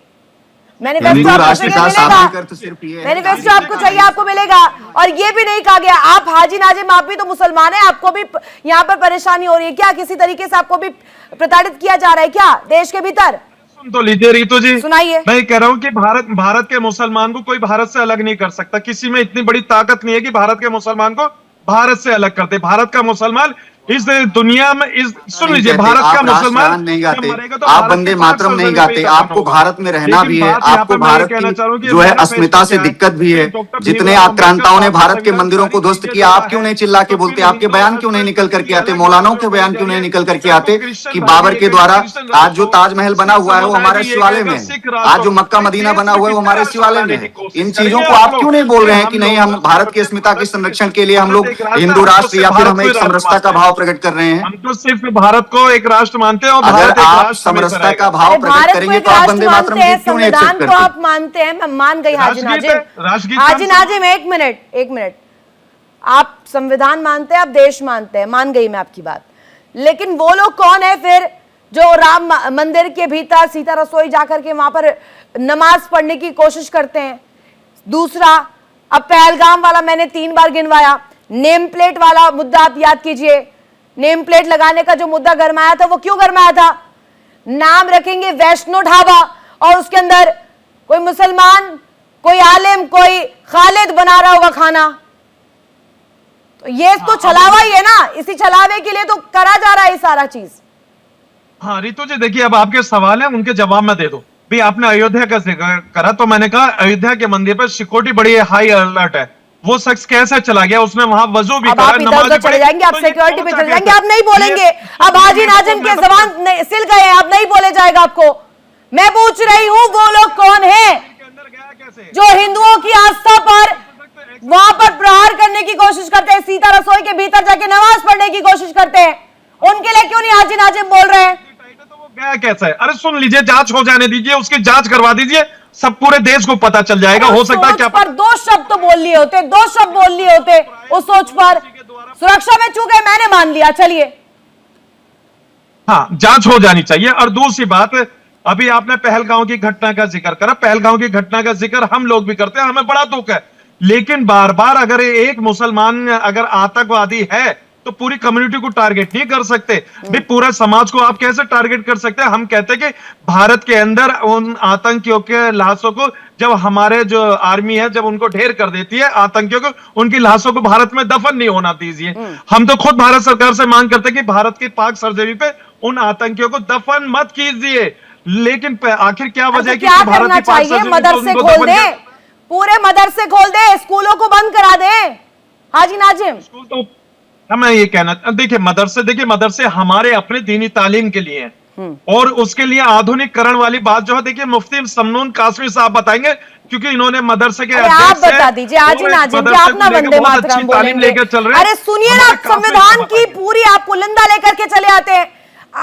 मैनिफेस्टो
हिंदू
आपको
राष्ट्र
चाहिए
का
मिलेगा,
शाब्दिक अर्थ सिर्फ ये है।
मैनिफेस्टो आपको चाहिए आपको मिलेगा। और ये भी नहीं कहा गया, आप हाजी नाजिम आप भी तो मुसलमान हैं, आपको भी यहाँ पर परेशानी हो रही है क्या? किसी तरीके से आपको भी प्रताड़ित किया जा रहा है क्या देश के भीतर?
सुन तो लीजिए रितु जी,
सुनाइए।
मैं कह रहा हूं कि भारत के मुसलमान को कोई भारत से अलग नहीं कर सकता। किसी में इतनी बड़ी ताकत नहीं है कि भारत के मुसलमान को भारत से अलग कर दे। भारत का मुसलमान इस दुनिया में सुन लीजिए, भारत का
आप
मुसलमान
राष्ट्रगान नहीं गाते,
मरेगा तो
आप
भारत
वंदे
के
मातरम
पाक
नहीं
सरजमीन
गाते,
पे दफन
आपको
होगा।
भारत में रहना
लेकिन
भी है,
बात यहाँ
आपको
पे मैं ये
भारत
कहना चाह रहा हूं
की
कि
जो है
मैनिफेस्टो
अस्मिता से
क्या है?
दिक्कत भी है।
डॉक्टर
जितने
भीमराव
आक्रांताओं ने
अम्बेडकर
भारत के
संविधान
मंदिरों को
जारी
ध्वस्त
कीजिए
किया, आप
जा
क्यों
रहा
नहीं
है,
चिल्ला के
तो
बोलते?
फिर
आपके
हिंदू
बयान क्यों नहीं निकल
राष्ट्र
करके आते?
की
मौलानाओं
अलग
के
बात
बयान
जो
क्यों नहीं
होनी
निकल करके
चाहिए।
आते
क्रिश्चियन
कि
भाई
बाबर
ये
के
कहेगा,
द्वारा
क्रिश्चियन
आज जो
राष्ट्र
ताजमहल बना हुआ है वो हमारे
सिख
शिवालय में
सिख
है,
राष्ट्र
आज जो मक्का
भाई
मदीना
देश
बना
में
हुआ है वो
कितने
हमारे
राष्ट्र
शिवालय में
बनाने की
है।
कोशिश
इन
करेंगे
चीजों को
आप
आप
लोग?
क्यों नहीं बोल रहे हैं
हम
कि नहीं,
लोग
हम भारत की अस्मिता के संरक्षण के लिए हम लोग हिंदू राष्ट्र या फिर हम एक समरसता का भाव प्रकट कर रहे हैं?
हम तो सिर्फ भारत को एक राष्ट्र मानते हैं और
अगर
भारत एक
आप
राष्ट्र हमेशा
समरसता
रहेगा।
का भाव
अरे
प्रकट
भारत को
करेंगे
एक
तो आप
राष्ट्र
वंदे मातरम
मानते हैं,
गीत क्यों नहीं
संविधान
एक्सेप्ट
को
करते?
आप मानते हैं, मैं मान गई हाजी नाजिम। हाजी नाजिम एक मिनट, आप संविधान मानते हैं, आप देश मानते हैं, मान गई मैं आपकी बात। लेकिन वो लोग कौन है फिर जो राम मंदिर के भीतर सीता रसोई जाकर के वहां पर नमाज पढ़ने की कोशिश करते हैं? दूसरा, अब पहलगाम वाला मैंने 3 बार गिनवाया, नेम प्लेट वाला मुद्दा आप याद कीजिए। नेम प्लेट लगाने का जो मुद्दा गरमाया था वो क्यों गरमाया था? नाम रखेंगे वैष्णो ढाबा और उसके अंदर कोई मुसलमान, कोई आलिम, कोई खालिद बना रहा होगा खाना। तो ये तो छलावा ही है ना, इसी छलावे के लिए तो करा जा रहा है ये सारा चीज।
हाँ रितु जी देखिए, अब आपके सवाल है उनके जवाब में दे दो। भी आपने अयोध्या का जिक्र करा तो मैंने कहा अयोध्या के मंदिर पर सिक्योरिटी बड़ी हाई अलर्ट है। वो शख्स कैसे चला गया? उसने वहां वजू भी
अब
करा,
आप इधर उधर चले जाएंगे, आप
तो ये
सिक्योरिटी पे
पहुंचा
चले जाएंगे,
कैसे?
आप नहीं बोलेंगे। अब हाजी नाजिम के जबान सिल गए, अब नहीं बोले जाएगा आपको। मैं पूछ रही हूँ वो लोग कौन है
अंदर गया कैसे?
जो हिंदुओं की आस्था पर वहां पर प्रहार करने की कोशिश करते हैं, सीता रसोई के भीतर जाके नमाज पढ़ने की कोशिश करते हैं? उनके लिए क्यों नहीं हाजी नाजिम बोल रहे हैं?
तो वो गया कैसे? अरे सुन लीजिए, जांच हो जाने दीजिए, उसकी जांच करवा दीजिए, सब पूरे देश को पता चल जाएगा। हो सकता है क्या
पर 2 शब्द तो बोल लिए होते, 2 शब्द बोल लिए होते उस सोच पर। सुरक्षा में चूक गए, मैंने मान लिया, चलिए।
हाँ, जांच हो जानी चाहिए। और दूसरी बात, अभी आपने पहलगांव की घटना का जिक्र करा, पहलगांव की घटना का जिक्र हम लोग भी करते हैं, हमें बड़ा दुख है। लेकिन बार बार अगर एक मुसलमान अगर आतंकवादी है तो पूरी कम्युनिटी को टारगेट नहीं कर सकते। भाई पूरा समाज को आप कैसे टारगेट कर सकते हैं? हम कहते हैं कि भारत के अंदर उन आतंकियों के लाशों को, जब हमारे जो आर्मी है जब उनको ढेर कर देती है आतंकियों को, उनकी लाशों को भारत में दफन नहीं होना दीजिए। हम तो खुद भारत सरकार से मांग करते हैं कि भारत की पाक सरजमी पे उन आतंकियों को दफन मत कीजिए। लेकिन आखिर क्या वजह है कि
क्या
भारत
करना
की पाक
चाहिए?
सरजमी पे
मदरसे
उनको
खोल
दफन
दे,
कर-
पूरे मदरसे खोल दे, स्कूलों को बंद करा दे हाजी नाजिम।
स्कूल तो मैं ये कहना, देखिए मदरसे हमारे अपने दीनी तालीम के लिए हैं और उसके लिए आधुनिकरण वाली बात जो है, देखिए मुफ्ती समनून कासमी साहब बताएंगे, क्योंकि इन्होंने मदरसे के
अरे आप बता दीजिए हाजी नाजिम जी, आप ना वंदे मातरम बोलेंगे।
लेकर चल रहे हैं।
अरे सुनिए ना, संविधान की पूरी आप पुलिंदा लेकर के चले आते हैं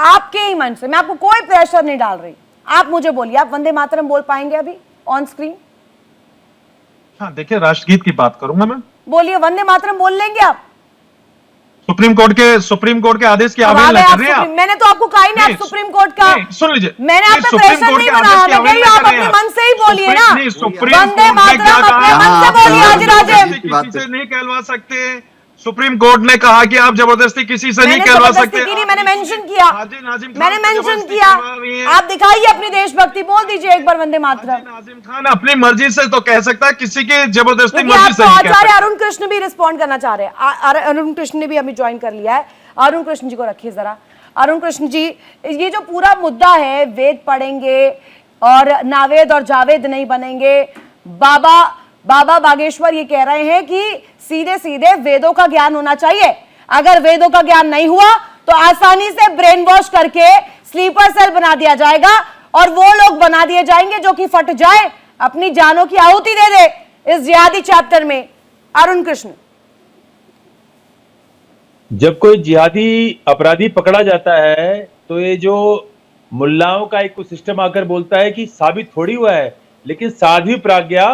आपके ही मन से। मैं आपको कोई प्रेशर नहीं डाल रही, आप मुझे बोलिए, आप वंदे मातरम बोल पाएंगे अभी ऑन स्क्रीन?
हाँ देखिए, राष्ट्रगीत की बात करूंगा मैं।
बोलिए, वंदे मातरम बोल लेंगे आप?
सुप्रीम कोर्ट के आदेश की अवहेलना कर रहे हैं आप।
मैंने तो आपको कहा ही नहीं, आप सुप्रीम कोर्ट का
सुन लीजिए,
मैंने आप पे प्रेशर नहीं बनाया, मैं कह रही हूं आप अपने मन से ही बोलिए ना। वंदे मातरम अपने मन से बोलिए हाजी नाजिम।
किसी से नहीं कहलवा सकते। सुप्रीम कोर्ट ने कहा कि आप जबरदस्ती किसी से नहीं
मैंने
कहलवा
जबरदस्ती
सकते।
की नहीं, मैंने मेंशन किया,
हाजी नाजिम खान
मैंने मेंशन
जबरदस्ती
किया।
करवा रही हैं।
आप दिखाइए अपनी देशभक्ति, बोल दीजिए एक बार वंदे मातरम।
नाजिम खान अपनी मर्जी से तो कह सकता है, किसी की जबरदस्ती
देखिए,
मर्जी
आप
से
तो
नहीं कह
आचार्य
सकता।
अरुण कृष्ण भी रिस्पॉन्ड करना चाह रहे हैं। अरुण कृष्ण ने भी अभी ज्वाइन कर लिया है। अरुण कृष्ण जी को रखिए जरा। अरुण कृष्ण जी, ये जो पूरा मुद्दा है, वेद पढ़ेंगे और नावेद और जावेद नहीं बनेंगे, बाबा बागेश्वर ये कह रहे हैं कि सीधे सीधे वेदों का ज्ञान होना चाहिए। अगर वेदों का ज्ञान नहीं हुआ तो आसानी से ब्रेन वॉश करके स्लीपर सेल बना दिया जाएगा और वो लोग बना दिए जाएंगे जो कि फट जाए, अपनी जानों की आहुति दे दे इस जिहादी चैप्टर में। अरुण कृष्ण,
जब कोई जिहादी अपराधी पकड़ा जाता है तो ये जो मुल्लाओं का एक सिस्टम आकर बोलता है कि साबित थोड़ी हुआ है, लेकिन साध्वी प्रज्ञा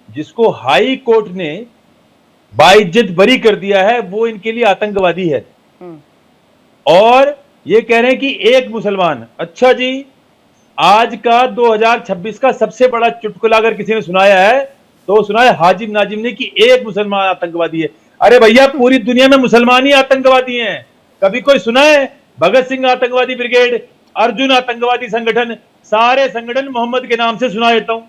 जिसको हाई कोर्ट ने बाइज्जत बरी कर दिया है वो इनके लिए आतंकवादी है। और ये कह रहे हैं कि एक मुसलमान, अच्छा जी, आज का 2026 का सबसे बड़ा चुटकुला अगर किसी ने सुनाया है तो सुनाया हाजिम नाजिम ने कि एक मुसलमान आतंकवादी है। अरे भैया, पूरी दुनिया में मुसलमान ही आतंकवादी हैं। कभी कोई सुना है भगत सिंह आतंकवादी ब्रिगेड, अर्जुन आतंकवादी संगठन, सारे संगठन मोहम्मद के नाम से सुना देता हूं।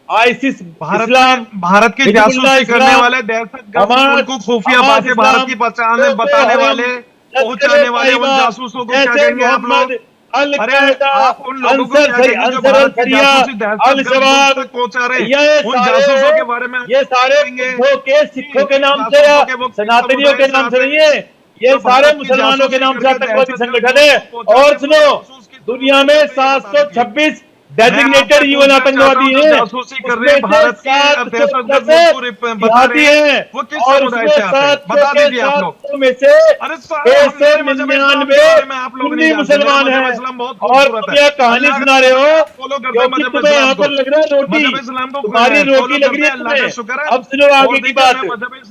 आईसिस,
भारत की जासूसी करने वाले, उनको खुफिया बातें भारत की बताने वाले, पहुंचाने वाले उन जासूसों को क्या कहेंगे आप लोग? अरे आप उन लोगों को क्या कहेंगे जो भारत की जासूसी दहशतगर्द तक पहुंचा रहे हैं? उन जासूसों के बारे में
ये सारे सिखों के नाम से या सनातनियों के नाम से नहीं है, ये सारे मुसलमानों के नाम से आतंकवादी संगठन है। और सुनो, दुनिया में 726 डेजिग्नेटेड यूएन आतंकवादी हैं,
जासूसी कर रहे हैं भारत की दहशतगर्द को बता रहे हैं। वो किस समुदाय से आते हैं बता दीजिए आप लोग।
में से 99 मुसलमान हैं और तुम यह कहानी सुना रहे हो क्योंकि तुम्हें यहाँ पर लग रहा है रोटी, तुम्हारी रोटी लग रही है तुम्हें। अब सुनो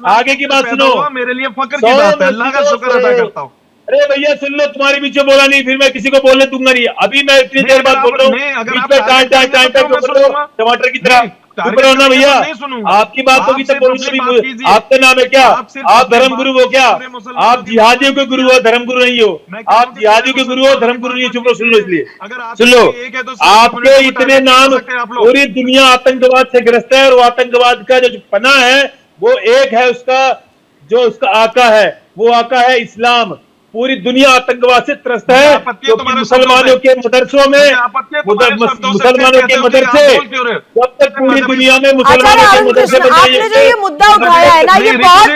आगे की बात सुनो।
मेरे लिए फक्र की बात है, अल्लाह का शुक्र अदा करता हूँ।
अरे भैया सुन लो, तुम्हारे बीच में बोला नहीं, फिर मैं किसी को बोलने दूंगा नहीं। अभी मैं इतनी देर बाद बोल रहा हूँ, बीच में टाइम टमाटर की तरह ना भैया, आपकी बात होगी तब बोलूंगा। आपका नाम है क्या? आप धर्म गुरु हो क्या? आप जिहादियों के गुरु हो, धर्म गुरु नहीं हो। आप जिहादियों के गुरु हो, धर्म गुरु नहीं हो। चुप लो, सुन लो। इसलिए सुन लो, आपके इतने नाम, पूरी दुनिया आतंकवाद से ग्रस्त है और वो आतंकवाद का जो पना है वो एक है, उसका आका है, वो आका है इस्लाम। पूरी दुनिया आतंकवाद से त्रस्त है क्योंकि मुसलमानों के मदरसों में, मुसलमानों के मदरसे, जब तक पूरी दुनिया में मुसलमानों के मदरसे
आपने जो ये मुद्दा उठाया है ना, ये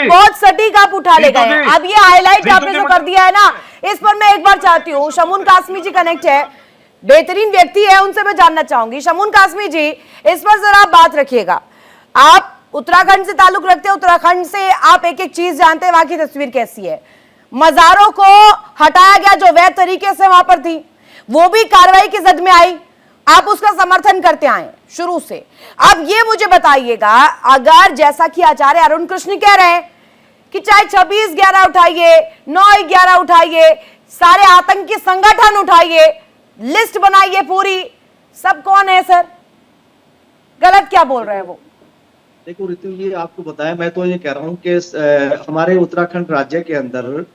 बहुत सटीक आप उठा ले गए। अब ये हाईलाइट आपने जो कर दिया है ना, इस पर मैं एक बार चाहती हूँ, शमून कासमी जी कनेक्ट है, बेहतरीन व्यक्ति है, उनसे मैं जानना चाहूंगी। शमून कासमी जी, इस पर जरा आप बात रखिएगा। आप उत्तराखंड से ताल्लुक रखते हैं, उत्तराखंड से आप एक एक चीज जानते हैं, वहां की तस्वीर कैसी है। मजारों को हटाया गया जो वैध तरीके से वहां पर थी, वो भी कार्रवाई की जद में आई, आप उसका समर्थन करते आए शुरू से। अब ये मुझे बताइएगा, अगर जैसा कि आचार्य अरुण कृष्ण कह रहे हैं कि चाहे 26/11 उठाइए, 9/11 उठाइए, सारे आतंकी संगठन उठाइए, लिस्ट बनाइए पूरी, सब कौन है सर? गलत क्या बोल रहे हैं वो?
देखो रितु जी, आपको बताया, मैं तो ये कह रहा हूँ कि हमारे उत्तराखंड राज्य के अंदर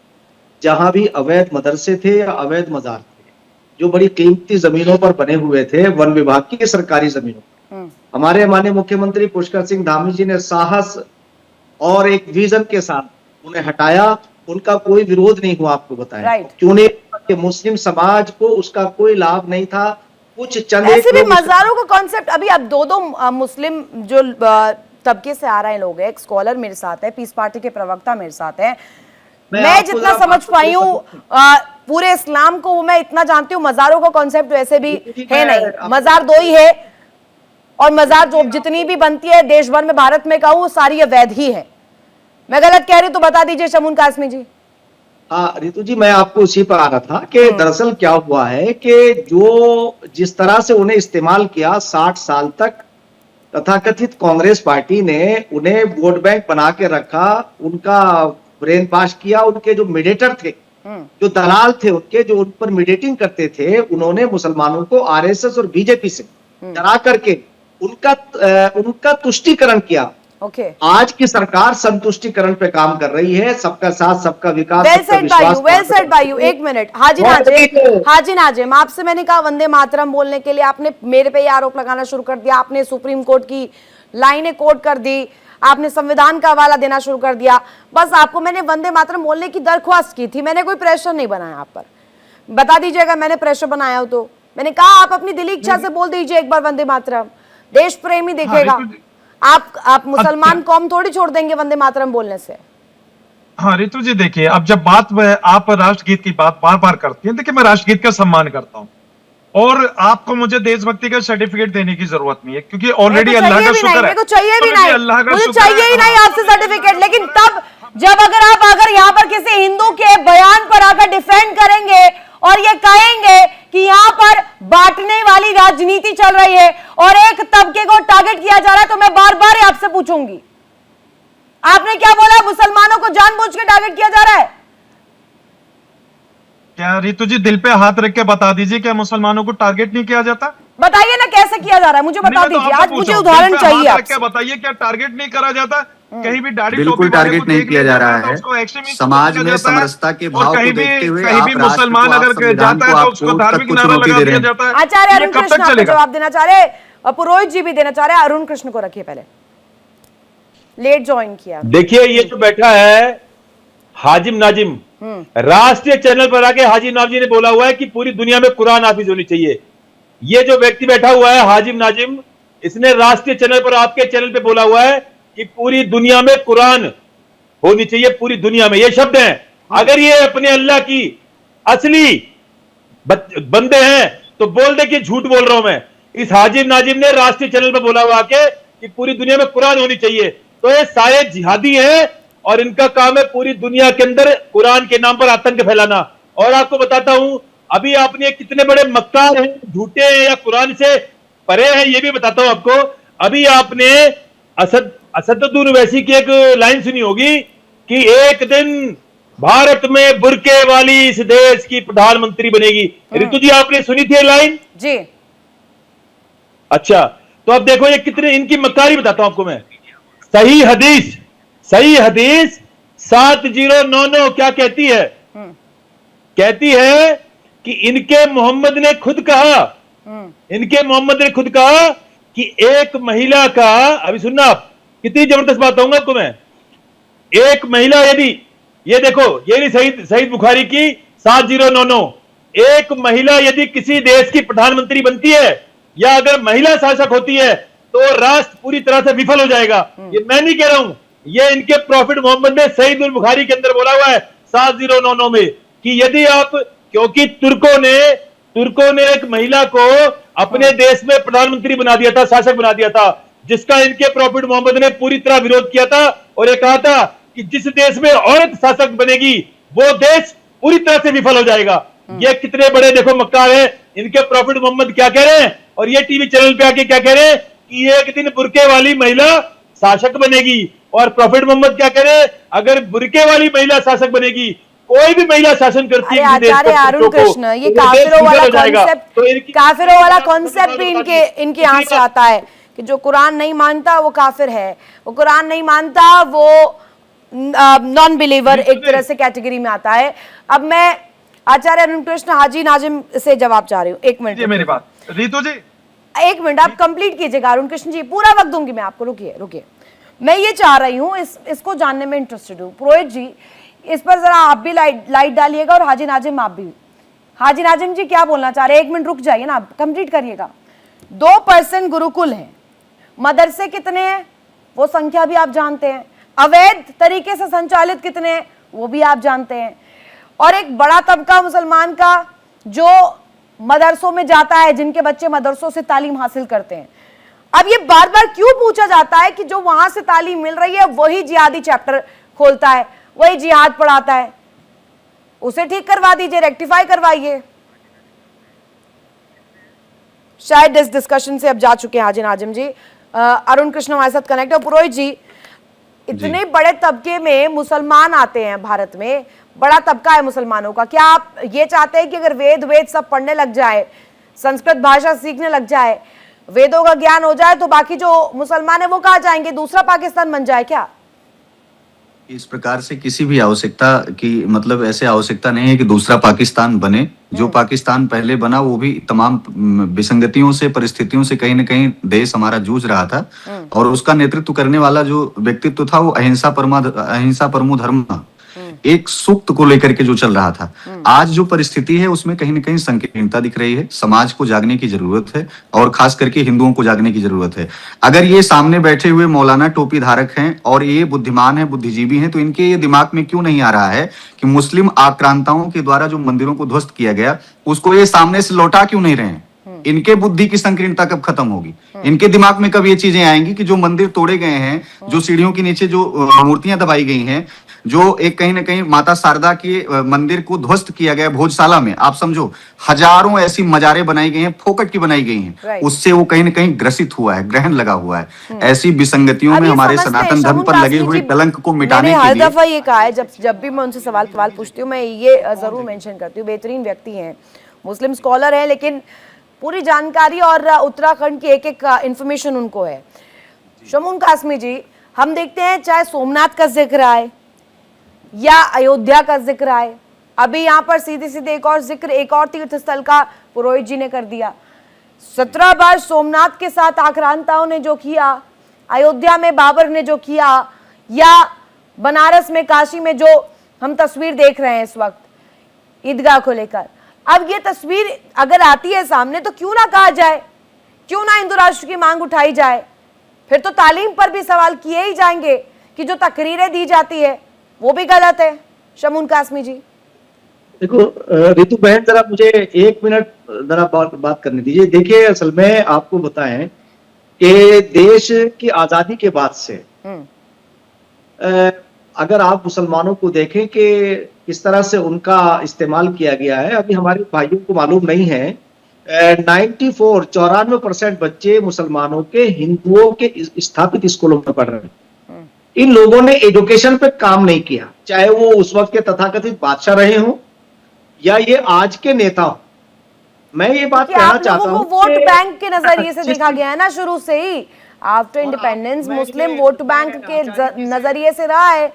जहां भी अवैध मदरसे थे या अवैध मजार थे, जो बड़ी कीमती जमीनों पर बने हुए थे, वन विभाग की सरकारी जमीनों, हमारे माननीय मुख्यमंत्री पुष्कर सिंह धामी जी ने साहस और एक विजन के साथ उन्हें हटाया। उनका कोई विरोध नहीं हुआ, आपको बताया क्यों नहीं? कि मुस्लिम समाज को उसका कोई लाभ नहीं था। कुछ चंद
ऐसे भी मजारों का कॉन्सेप्ट, अभी अब दो मुस्लिम जो तबके से आ रहे हैं लोग हैं, एक स्कॉलर मेरे साथ है, पीस पार्टी के प्रवक्ता मेरे साथ है, मैं जितना समझ पाई हूँ पूरे इस्लाम को मैं इतना जानती हूँ, मजारों का कॉन्सेप्ट वैसे भी है नहीं। मजार 2 ही है और मजार जो जितनी भी बनती है देश भर में, भारत में कहूँ, सारी अवैध ही है। मैं गलत कह रही हूँ तो बता दीजिए शमून कासमी जी।
हाँ रितु जी, मैं आपको उसी पर आ रहा था कि दरअसल क्या हुआ है कि जो जिस तरह से उन्हें इस्तेमाल किया 60 साल तक, तथाकथित कांग्रेस पार्टी ने उन्हें वोट बैंक बना के रखा, उनका ब्रेन वॉश किया। उनके जो मीडिएटर थे, जो दलाल थे उनके, जो उन पर मीडिएटिंग करते थे, उन्होंने मुसलमानों को आरएसएस और बीजेपी से डरा करके उनका तुष्टीकरण किया। आज की सरकार संतुष्टिकरण पे काम कर रही है, सबका साथ सबका विकास।
Well said by you. एक मिनट, हाजी नाजिम, आपसे मैंने कहा वंदे मातरम बोलने के लिए, आपने मेरे पे ये आरोप लगाना शुरू कर दिया, आपने सुप्रीम कोर्ट की लाइनें कोट कर दी, आपने संविधान का हवाला देना शुरू कर दिया। बस आपको मैंने वंदे मातरम बोलने की दरख्वास्त की थी, मैंने कोई प्रेशर नहीं बनाया आप पर। बता दीजिएगा मैंने प्रेशर बनाया हो तो। मैंने कहा आप अपनी दिली इच्छा से बोल दीजिए एक बार वंदे मातरम, देश प्रेमी देखेगा। आप मुसलमान कौम थोड़ी छोड़ देंगे वंदे मातरम बोलने से।
हाँ रितु जी देखिए, अब जब बात आप राष्ट्रगीत की बात बार बार करती हैं, देखिए मैं राष्ट्रगीत का सम्मान करता हूँ और आपको मुझे देशभक्ति का सर्टिफिकेट देने की जरूरत नहीं है, क्योंकि ऑलरेडी अल्लाह का शुक्र है।
मेरे को चाहिए भी नहीं,
अल्लाह का
मुझे
शुक्र
चाहिए ही नहीं आपसे सर्टिफिकेट। लेकिन तब जब अगर यहाँ पर किसी हिंदू के बयान पर आकर डिफेंड करेंगे और ये कहेंगे कि यहाँ पर बांटने वाली राजनीति चल रही है और एक तबके को टारगेट किया जा रहा है, तो मैं बार बार आपसे पूछूंगी, आपने क्या बोला? मुसलमानों को जानबूझ के टारगेट किया जा रहा है?
क्या रितु जी दिल पे हाथ रख के बता दीजिए, क्या मुसलमानों को टारगेट नहीं किया जाता?
बताइए ना कैसे किया जा रहा है, मुझे बता दीजिए। आज मुझे उदाहरण चाहिए आपसे।
बताइए क्या टारगेट नहीं करा जाता? कहीं भी दाढ़ी
बिल्कुल टारगेट नहीं किया जा रहा है। समाज में समरसता के भाव को देखते हुए
कहीं भी मुसलमान अगर जाता है तो उसको धार्मिक नारा लगा दिया जाता है।
आचार्य अरुण कृष्ण आपको जवाब देना चाह रहे और पुरोहित जी भी देना चाह रहे हैं। अरुण कृष्ण को रखिए, पहले लेट ज्वाइन किया।
देखिए ये जो बैठा है हाजिम नाजिम, राष्ट्रीय चैनल पर आके हाजिम नाजिम ने बोला हुआ है कि पूरी दुनिया में कुरान हाफिज होनी चाहिए। ये जो व्यक्ति बैठा हुआ है हाजिम नाजिम, इसने राष्ट्रीय चैनल पर आपके चैनल पे बोला हुआ है कि पूरी दुनिया में कुरान होनी चाहिए, पूरी दुनिया में। ये शब्द हैं। अगर ये अपने अल्लाह की असली बंदे हैं तो बोल दे कि झूठ बोल रहा हूं मैं। इस हाजिम नाजिम ने राष्ट्रीय चैनल पर बोला हुआ आके कि पूरी दुनिया में कुरान होनी चाहिए। तो ये सारे जिहादी हैं और इनका काम है पूरी दुनिया के अंदर कुरान के नाम पर आतंक फैलाना। और आपको बताता हूं, अभी आपने कितने बड़े मक्कार हैं, झूठे हैं या कुरान से परे हैं, ये भी बताता हूं आपको। अभी आपने असदुद्दीन ओवैसी की एक लाइन सुनी होगी कि एक दिन भारत में बुर्के वाली इस देश की प्रधानमंत्री बनेगी। रितु जी आपने सुनी थी लाइन?
जी।
अच्छा, तो अब देखो ये कितने इनकी मक्कारी बताता हूं आपको मैं। सही हदीस 7099 क्या कहती है? कहती है कि इनके मोहम्मद ने खुद कहा कि एक महिला का, अभी सुनना आप, कितनी जबरदस्त बात कहूंगा आपको मैं। एक महिला यदि, ये देखो ये नहीं सहीद बुखारी की 7099, एक महिला यदि किसी देश की प्रधानमंत्री बनती है या अगर महिला शासक होती है तो राष्ट्र पूरी तरह से विफल हो जाएगा। ये मैं नहीं कह रहा हूं, ये इनके प्रॉफिट मोहम्मद ने सईद उल बुखारी के अंदर बोला हुआ है 7099 में कि यदि आप, क्योंकि तुर्कों ने एक महिला को अपने देश में प्रधानमंत्री बना दिया था, शासक बना दिया था, जिसका इनके प्रॉफिट मोहम्मद ने पूरी तरह विरोध किया था और ये कहा था कि जिस देश में औरत शासक बनेगी वो देश पूरी तरह से विफल हो जाएगा। ये कितने बड़े देखो मक्कार है, इनके प्रॉफिट मोहम्मद क्या कह रहे हैं और ये टीवी चैनल पे आके क्या कह रहे हैं कि एक दिन बुरके वाली महिला शासक बनेगी। और प्रॉफिट मोहम्मद क्या कह रहे हैं, अगर बुरके वाली महिला शासक बनेगी, कोई भी महिला शासन करती है
आचार्य अरुण कृष्ण, ये काफिरों वाला कॉन्सेप्ट भी इनके यहाँ से आता है कि जो कुरान नहीं मानता वो काफिर है, वो कुरान नहीं मानता वो नॉन बिलीवर एक तरह से कैटेगरी में आता है। अब मैं आचार्य अरुण कृष्ण हाजी नाजिम से जवाब चाह रही हूँ। एक मिनट
मेरी बात रितु जी,
एक मिनट आप कंप्लीट कीजिएगा अरुण कृष्ण जी, पूरा वक्त दूंगी मैं आपको। रुकिए, मैं ये चाह रही हूँ, इसको जानने में इंटरेस्टेड हूँ। पुरोहित जी इस पर जरा आप भी लाइट डालिएगा और हाजी नाजिम आप भी। हाजी नाजिम जी क्या बोलना चाह रहे हैं? एक मिनट रुक जाइए ना, कंप्लीट करिएगा। 2% गुरुकुल हैं, मदरसे कितने हैं वो संख्या भी आप जानते हैं, अवैध तरीके से संचालित कितने हैं वो भी आप जानते हैं, और एक बड़ा तबका मुसलमान का जो मदरसों में जाता है, जिनके बच्चे मदरसों से तालीम हासिल करते हैं। अब ये बार बार क्यों पूछा जाता है कि जो वहां से तालीम मिल रही है वही जिहादी चैप्टर खोलता है, वही जिहाद पढ़ाता है? उसे ठीक करवा दीजिए, रेक्टिफाई करवाइए। शायद इस डिस्कशन से अब जा चुके हैं हाजी नाजिम जी। अरुण कृष्ण हमारे साथ कनेक्ट है। पुरोहित जी, इतने बड़े तबके में मुसलमान आते हैं भारत में, बड़ा तबका है मुसलमानों का, क्या आप ये चाहते हैं कि अगर वेद सब पढ़ने लग जाए, संस्कृत भाषा सीखने लग जाए, वेदों का ज्ञान हो जाए तो बाकी जो मुसलमान है वो कहाँ जाएंगे? दूसरा पाकिस्तान बन जाए क्या?
इस प्रकार से किसी भी आवश्यकता की मतलब ऐसे आवश्यकता नहीं है कि दूसरा पाकिस्तान बने। जो पाकिस्तान पहले बना वो भी तमाम विसंगतियों से, परिस्थितियों से कहीं न कहीं देश हमारा जूझ रहा था, और उसका नेतृत्व करने वाला जो व्यक्तित्व था वो अहिंसा परमो धर्म, एक सूक्त को लेकर के जो चल रहा था। आज जो परिस्थिति है उसमें कहीं न कहीं संकीर्णता दिख रही है। समाज को जागने की जरूरत है, और खास करके हिंदुओं को जागने की जरूरत है। अगर ये सामने बैठे हुए मौलाना टोपी धारक हैं और ये बुद्धिमान है, बुद्धिजीवी हैं, तो इनके ये दिमाग में क्यों नहीं आ रहा है कि मुस्लिम आक्रांताओं के द्वारा जो मंदिरों को ध्वस्त किया गया उसको ये सामने से लौटा क्यों नहीं रहे हैं? इनके बुद्धि की संकीर्णता कब खत्म होगी? इनके दिमाग में कब ये चीजें आएंगी कि जो मंदिर तोड़े गए हैं, जो सीढ़ियों के नीचे जो मूर्तियां दबाई गई हैं, जो एक कहीं ना कहीं माता शारदा के मंदिर को ध्वस्त किया गया भोजशाला में, आप समझो हजारों ऐसी मजारें बनाई गई हैं, फोकट की बनाई गई हैं, उससे वो कहीं ना कहीं ग्रसित हुआ है, ग्रहण लगा हुआ है। ऐसी विसंगतियों में हमारे सनातन धर्म पर लगे हुए कलंक को मिटाने के लिए
हर दफा ये कहा है, जब भी मैं उनसे सवाल पूछती हूँ, मैं ये जरूर मेंशन करती हूँ, बेहतरीन व्यक्ति हैं, मुस्लिम स्कॉलर है, लेकिन पूरी जानकारी और उत्तराखंड की एक एक इंफॉर्मेशन उनको है। शमून कासमी जी, हम देखते हैं चाहे सोमनाथ का जिक्र आए या अयोध्या का जिक्र आए, अभी यहाँ पर सीधे सीधे एक और जिक्र एक और तीर्थ स्थल का पुरोहित जी ने कर दिया। 17 बार सोमनाथ के साथ आक्रांताओं ने जो किया, अयोध्या में बाबर ने जो किया, या बनारस में काशी में जो हम तस्वीर देख रहे हैं इस वक्त ईदगाह को लेकर, अब ये तस्वीर अगर आती है सामने तो क्यों ना कहा जाए, क्यों ना हिंदू राष्ट्र की मांग उठाई जाए? फिर तो तालीम पर भी सवाल किए ही जाएंगे कि जो तकरीरें दी जाती है वो भी गलत है। शमून कासमी जी,
देखो रितु बहन, जरा मुझे 1 मिनट जरा बात करने दीजिए। देखिए, असल में आपको बताएं कि देश की आजादी के बाद से अगर आप मुसलमानों को देखें कि किस तरह से उनका इस्तेमाल किया गया है, अभी हमारे भाइयों को मालूम नहीं है, 94% बच्चे मुसलमानों के हिंदुओं के स्थापित स्कूलों में पढ़ रहे हैं। इन लोगों ने एजुकेशन पे काम नहीं किया, चाहे वो उस वक्त के तथाकथित बादशाह रहे हों या ये आज के नेता हो। मैं ये बात कहना चाहता हूँ,
वोट बैंक के नजरिए से देखा गया है ना शुरू से ही, आफ्टर इंडिपेंडेंस मुस्लिम वोट बैंक के नजरिए से रहा है।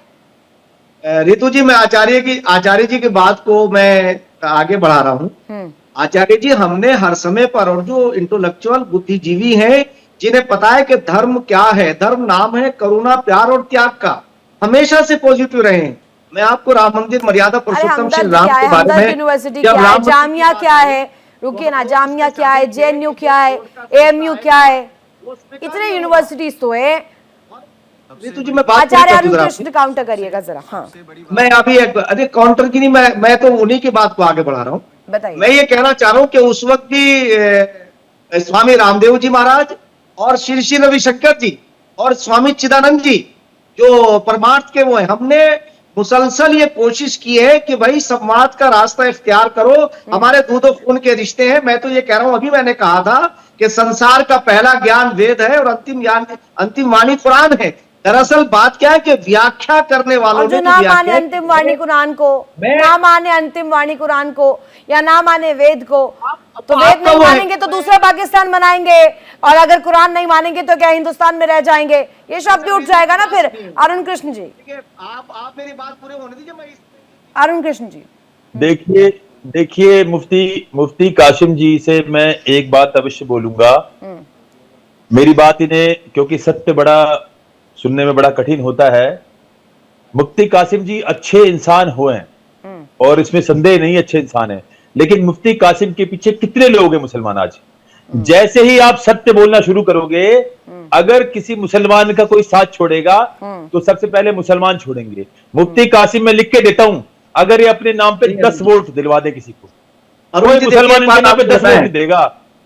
रितु जी, मैं आचार्य जी की बात को मैं आगे बढ़ा रहा हूँ। आचार्य जी, हमने हर समय पर, और जो इंटेलेक्चुअल बुद्धिजीवी हैं जिन्हें पता है कि धर्म क्या है, धर्म नाम है करुणा, प्यार और त्याग का, हमेशा से पॉजिटिव रहे हैं। मैं आपको राम मंदिर मर्यादा पुरुषोत्तम श्री राम के बारे में,
यूनिवर्सिटी क्या है, जामिया क्या है, रुकिए ना, जामिया क्या है, JNU क्या है, AMU क्या है, इतने यूनिवर्सिटीज तो है।
जी, मैं बात
आचार्य अरुण कृष्ण काउंटर करिएगा जरा। हाँ,
मैं अभी अरे काउंटर की नहीं, मैं तो उन्हीं की बात को आगे बढ़ा रहा हूँ।
बताइए।
मैं ये कहना चाह रहा हूँ कि उस वक्त भी स्वामी रामदेव जी महाराज और श्री श्री रविशंकर जी और स्वामी चिदानंद जी जो परमार्थ के वो है, हमने मुसलसल ये कोशिश की है कि भाई संवाद का रास्ता इख्तियार करो, हमारे दूधो खून के रिश्ते हैं। मैं तो ये कह रहा हूं, अभी मैंने कहा था कि संसार का पहला ज्ञान वेद है और अंतिम वाणी कुरान है। दरअसल बात क्या है कि व्याख्या करने वालों
जो ना माने अंतिम वाणी कुरान को, ना माने अंतिम वाणी कुरान को या ना माने वेद को, तो वेद नहीं मानेंगे तो दूसरा पाकिस्तान बनाएंगे, और अगर कुरान नहीं मानेंगे तो क्या हिंदुस्तान में रह जाएंगे? ये शब्द भी उठ जाएगा ना फिर। अरुण कृष्ण जी,
आप मेरी बात पूरी होने दीजिए। मैं
अरुण कृष्ण जी,
देखिए मुफ्ती कासिम जी से मैं एक बात अवश्य बोलूंगा। मेरी बात इन्हें, क्योंकि सत्य बड़ा सुनने में बड़ा कठिन होता है। मुफ्ती कासिम जी अच्छे इंसान हुए हैं और इसमें संदेह नहीं, अच्छे इंसान हैं, लेकिन मुफ्ती कासिम के पीछे कितने लोग हैं मुसलमान आज? जैसे ही आप सत्य बोलना शुरू करोगे, अगर किसी मुसलमान का कोई साथ छोड़ेगा तो सबसे पहले मुसलमान छोड़ेंगे। मुफ्ती कासिम मैं लिख के देता हूं, अगर ये अपने नाम पे 10 वोट दिलवा दे किसी को, कोई मुसलमान इनके नाम पे 10 वोट देगा।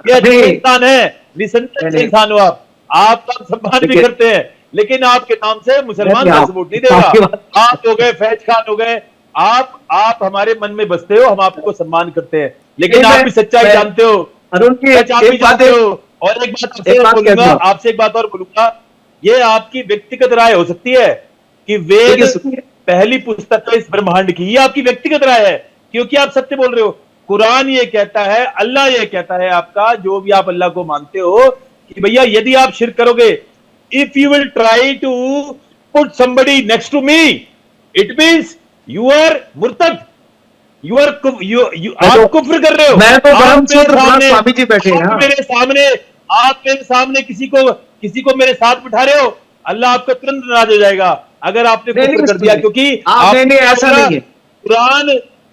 ये अच्छे इंसान है, निसंदेह इंसान हो आप, आपका सम्मान भी करते हैं, लेकिन आपके नाम से मुसलमान 10 वोट नहीं देगा। आप हो गए, फैज खान हो गए, आप हमारे मन में बसते हो, हम आपको सम्मान करते हैं, लेकिन आप भी सच्चाई जानते हो,
अरुण की
आप भी जानते हो। और एक बात आपसे एक बात और बोलूंगा, ये आपकी व्यक्तिगत राय हो सकती है कि वेद पहली पुस्तक है इस ब्रह्मांड की, ये आपकी व्यक्तिगत राय है, क्योंकि आप सत्य बोल रहे हो। कुरान ये कहता है, अल्लाह ये कहता है, आपका जो भी आप अल्लाह को मानते हो, कि भैया यदि आप शिर्क करोगे, if you will try to put somebody next to me, it means you are मुर्तद, यू आर आप कुफ्र कर रहे हो।
मैं तो
आप
ब्रह्म
मेरे
सूत्र
सामने-
स्वामी जी बैठे हैं।
आप मेरे सामने किसी को मेरे साथ बिठा रहे हो, अल्लाह आपका तुरंत नाराज हो जाएगा अगर आपने कुफ्र कर दिया, क्योंकि
नहीं ऐसा नहीं है।
कुरान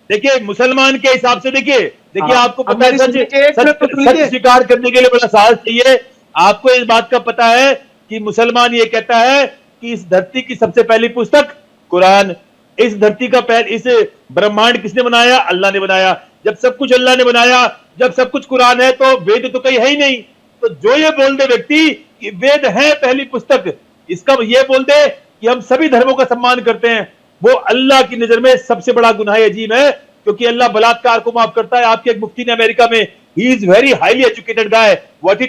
देखिए मुसलमान के हिसाब से देखिए आपको पता है सच स्वीकार करने के लिए बड़ा साहस चाहिए। आपको इस बात का पता है कि मुसलमान ये कहता है कि इस धरती की सबसे पहली पुस्तक कुरान, इस धरती का इस ब्रह्मांड किसने बनाया? अल्लाह ने बनाया। जब सब कुछ अल्लाह ने बनाया, जब सब कुछ कुरान है, तो वेद तो कहीं है ही नहीं। तो जो ये बोल दे व्यक्ति कि वेद है पहली पुस्तक, इसका ये बोल दे कि हम सभी धर्मों का सम्मान करते हैं, वो अल्लाह की नजर में सबसे बड़ा गुनाह अजीम है, क्योंकि अल्लाह बलात्कार को माफ करता है। आपके एक मुफ्ती ने अमेरिका में, he is very highly educated guy, what he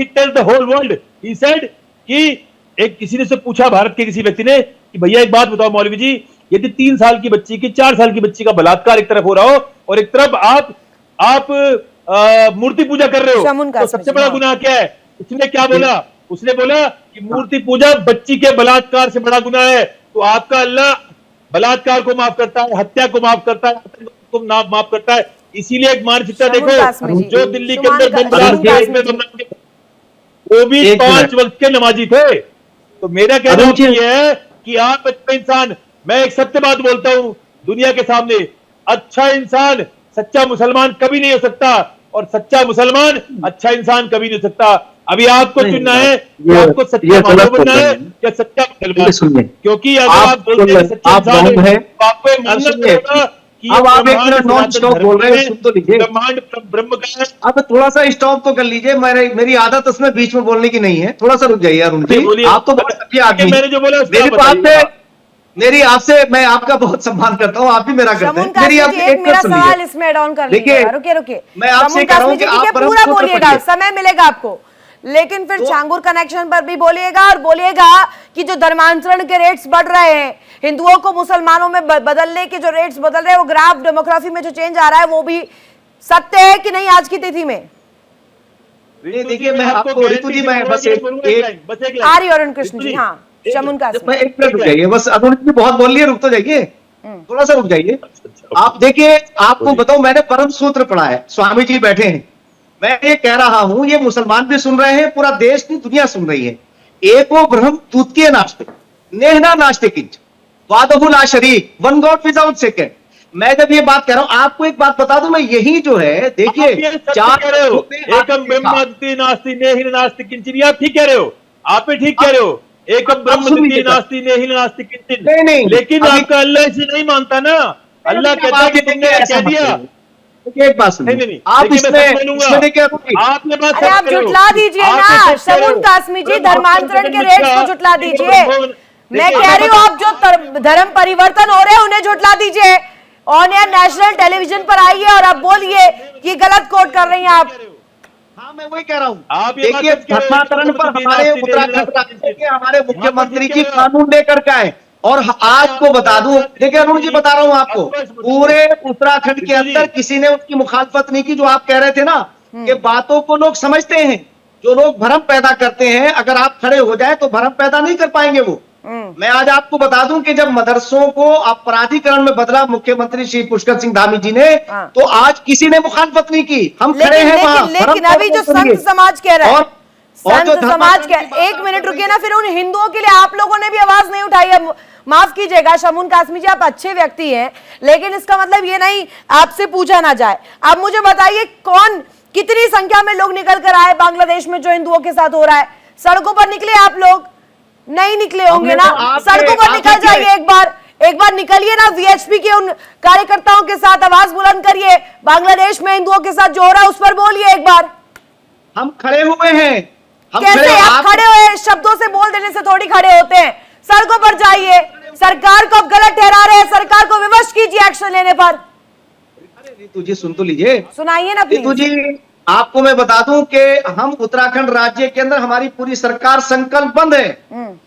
tells the whole world, he said कि एक किसी ने से पूछा, भारत के किसी व्यक्ति ने, कि भैया एक बात बताओ मौलवी जी, यदि 3 साल की बच्ची की 4 साल की बच्ची का बलात्कार एक तरफ हो रहा हो और एक तरफ आप मूर्ति पूजा कर रहे हो, तो सबसे बड़ा गुनाह क्या है? उसने क्या बोला? उसने बोला कि मूर्ति पूजा बच्ची के बलात्कार से बड़ा गुनाह है। तो आपका अल्लाह बलात्कार को माफ करता है, हत्या को माफ करता है, को माफ करता है। इसीलिए एक मानसिकता देखो, जो दिल्ली के अंदर वो भी 5 वक्त के नमाजी थे। तो मेरा कहना यह है कि आप अच्छा इंसान, मैं एक सत्य बात बोलता हूं दुनिया के सामने, अच्छा इंसान सच्चा मुसलमान कभी नहीं हो सकता, और सच्चा मुसलमान अच्छा इंसान कभी नहीं हो सकता। अभी आपको चुनना है कि आपको सच्चा मानव बनना है या सच्चा मुसलमान, क्योंकि अगर आप बोलते हैं सच्चा इंसान है तो आपको ये मानना पड़ेगा कि
अब आप एक मिनट नॉन स्टॉप बोल रहे हैं, सुन तो लीजिए।
ब्रह्मांड ब्रह्म का है।
अब थोड़ा सा स्टॉप तो कर लीजिए, मेरी आदत उसमें बीच में बोलने की नहीं है, थोड़ा सा रुक जाइए अरुण जी। आप तो बहुत अच्छे आदमी,
मैंने जो बोला
मेरी आपसे मैं आपका बहुत सम्मान करता हूँ, आप भी मेरा करते हैं। मेरी आपसे एक
मेरा सवाल इसमें ऐड ऑन कर लीजिएगा, रुकिए
मैं आपसे कह रहा हूँ कि आप
पूरा बोलिएगा, समय मिलेगा आपको, लेकिन फिर चांगुर कनेक्शन पर भी बोलिएगा, और बोलिएगा कि जो धर्मांतरण के रेट्स बढ़ रहे हैं, हिंदुओं को मुसलमानों में बदलने के जो रेट्स बदल रहे हैं, वो ग्राफ डेमोग्राफी में जो चेंज आ रहा है, वो भी सत्य है कि नहीं आज की तिथि में?
देखिए मैं आपको ऋतु जी, मैं बस एक
आर्य अरुण कृष्ण जी, हाँ शमुन का
मैं एक मिनट रुक जाइए, बस अरुण जी बहुत बोल लिए, रुक तो जाइए, थोड़ा सा रुक जाइए। आप देखिए, आपको बताऊं, मैंने परम सूत्र पढ़ा है, स्वामी जी बैठे हैं, मैं ये कह रहा हूं, ये मुसलमान भी सुन रहे हैं, पूरा देश की दुनिया सुन रही है। एको ब्रह्म द्वितीय नास्ति नेहना नास्ति किंच वादहु ला शरीक, वन गॉड विदाउट सेकंड। मैं जब ये बात कह रहा हूं, आपको एक बात बता दूं, मैं यही जो है, देखिए
कह रहे हो, एकम ब्रह्म द्वितीय नास्ति नेहि नास्ति किंचिन, आप ठीक कह रहे हो, आप भी ठीक कह रहे हो, एकम ब्रह्म द्वितीय नास्ति नेहि नास्ति किंचिन।
नहीं,
लेकिन आपका अल्लाह इसे नहीं मानता ना, अल्लाह कहता है कि तुमने कह दिया।
एक बात सुनिए, आप इसमें देखिए,
अरे आप जुटला दीजिए ना शमुन कासमी जी, धर्मांतरण के रेट्स को जुटला दीजिए। मैं कह रही हूँ, आप जो धर्म परिवर्तन हो रहे हैं उन्हें जुटला दीजिए, ऑन एयर नेशनल टेलीविजन पर आइए और आप बोलिए कि गलत कोट कर रही हैं आप।
हाँ मैं वही कह रहा हूँ, देखिए धर्मांतरण पर हमारे उत्तराखंड राज्य के हमारे मुख्यमंत्री जी कानून लेकर के आए, और आज को बता दूं, देखिए अरुण जी बता रहा हूं आपको, पूरे उत्तराखंड के अंदर किसी ने उसकी मुखालफत नहीं की। जो आप कह रहे थे ना कि बातों को लोग समझते हैं, जो लोग भ्रम पैदा करते हैं, अगर आप खड़े हो जाए तो भ्रम पैदा नहीं कर पाएंगे वो। मैं आज आपको बता दूं कि जब मदरसों को अपराधीकरण में बदला मुख्यमंत्री श्री पुष्कर सिंह धामी जी ने, तो आज किसी ने मुखालफत नहीं की, हम खड़े हैं वहां।
लेकिन अभी जो संत समाज कह रहा है, संत समाज के, एक मिनट रुकिए ना, फिर उन हिंदुओं के लिए आप लोगों ने भी आवाज नहीं उठाई है। माफ कीजिएगा शमुन कासमी जी, आप अच्छे व्यक्ति हैं, लेकिन इसका मतलब ये नहीं आपसे पूछा ना जाए। आप मुझे बताइए, कौन कितनी संख्या में लोग निकल कर आए बांग्लादेश में जो हिंदुओं के साथ हो रहा है? सड़कों पर निकले आप लोग? नहीं निकले होंगे ना, सड़कों पर निकल जाइए, एक बार निकलिए ना, वीएचपी के उन कार्यकर्ताओं के साथ आवाज बुलंद करिए, बांग्लादेश में हिंदुओं के साथ जो हो रहा है उस पर बोलिए एक बार।
हम खड़े हुए हैं।
कैसे आप खड़े हुए? शब्दों से बोल देने से थोड़ी खड़े होते हैं। सड़कों पर जाइए, सरकार को गलत ठहरा रहे हैं, सरकार को विवश कीजिए एक्शन लेने पर।
रितु जी सुन तो लीजिए,
सुनाइए ना
रितु जी। आपको मैं बता दूं कि हम उत्तराखंड राज्य के अंदर हमारी पूरी सरकार संकल्पबद्ध है,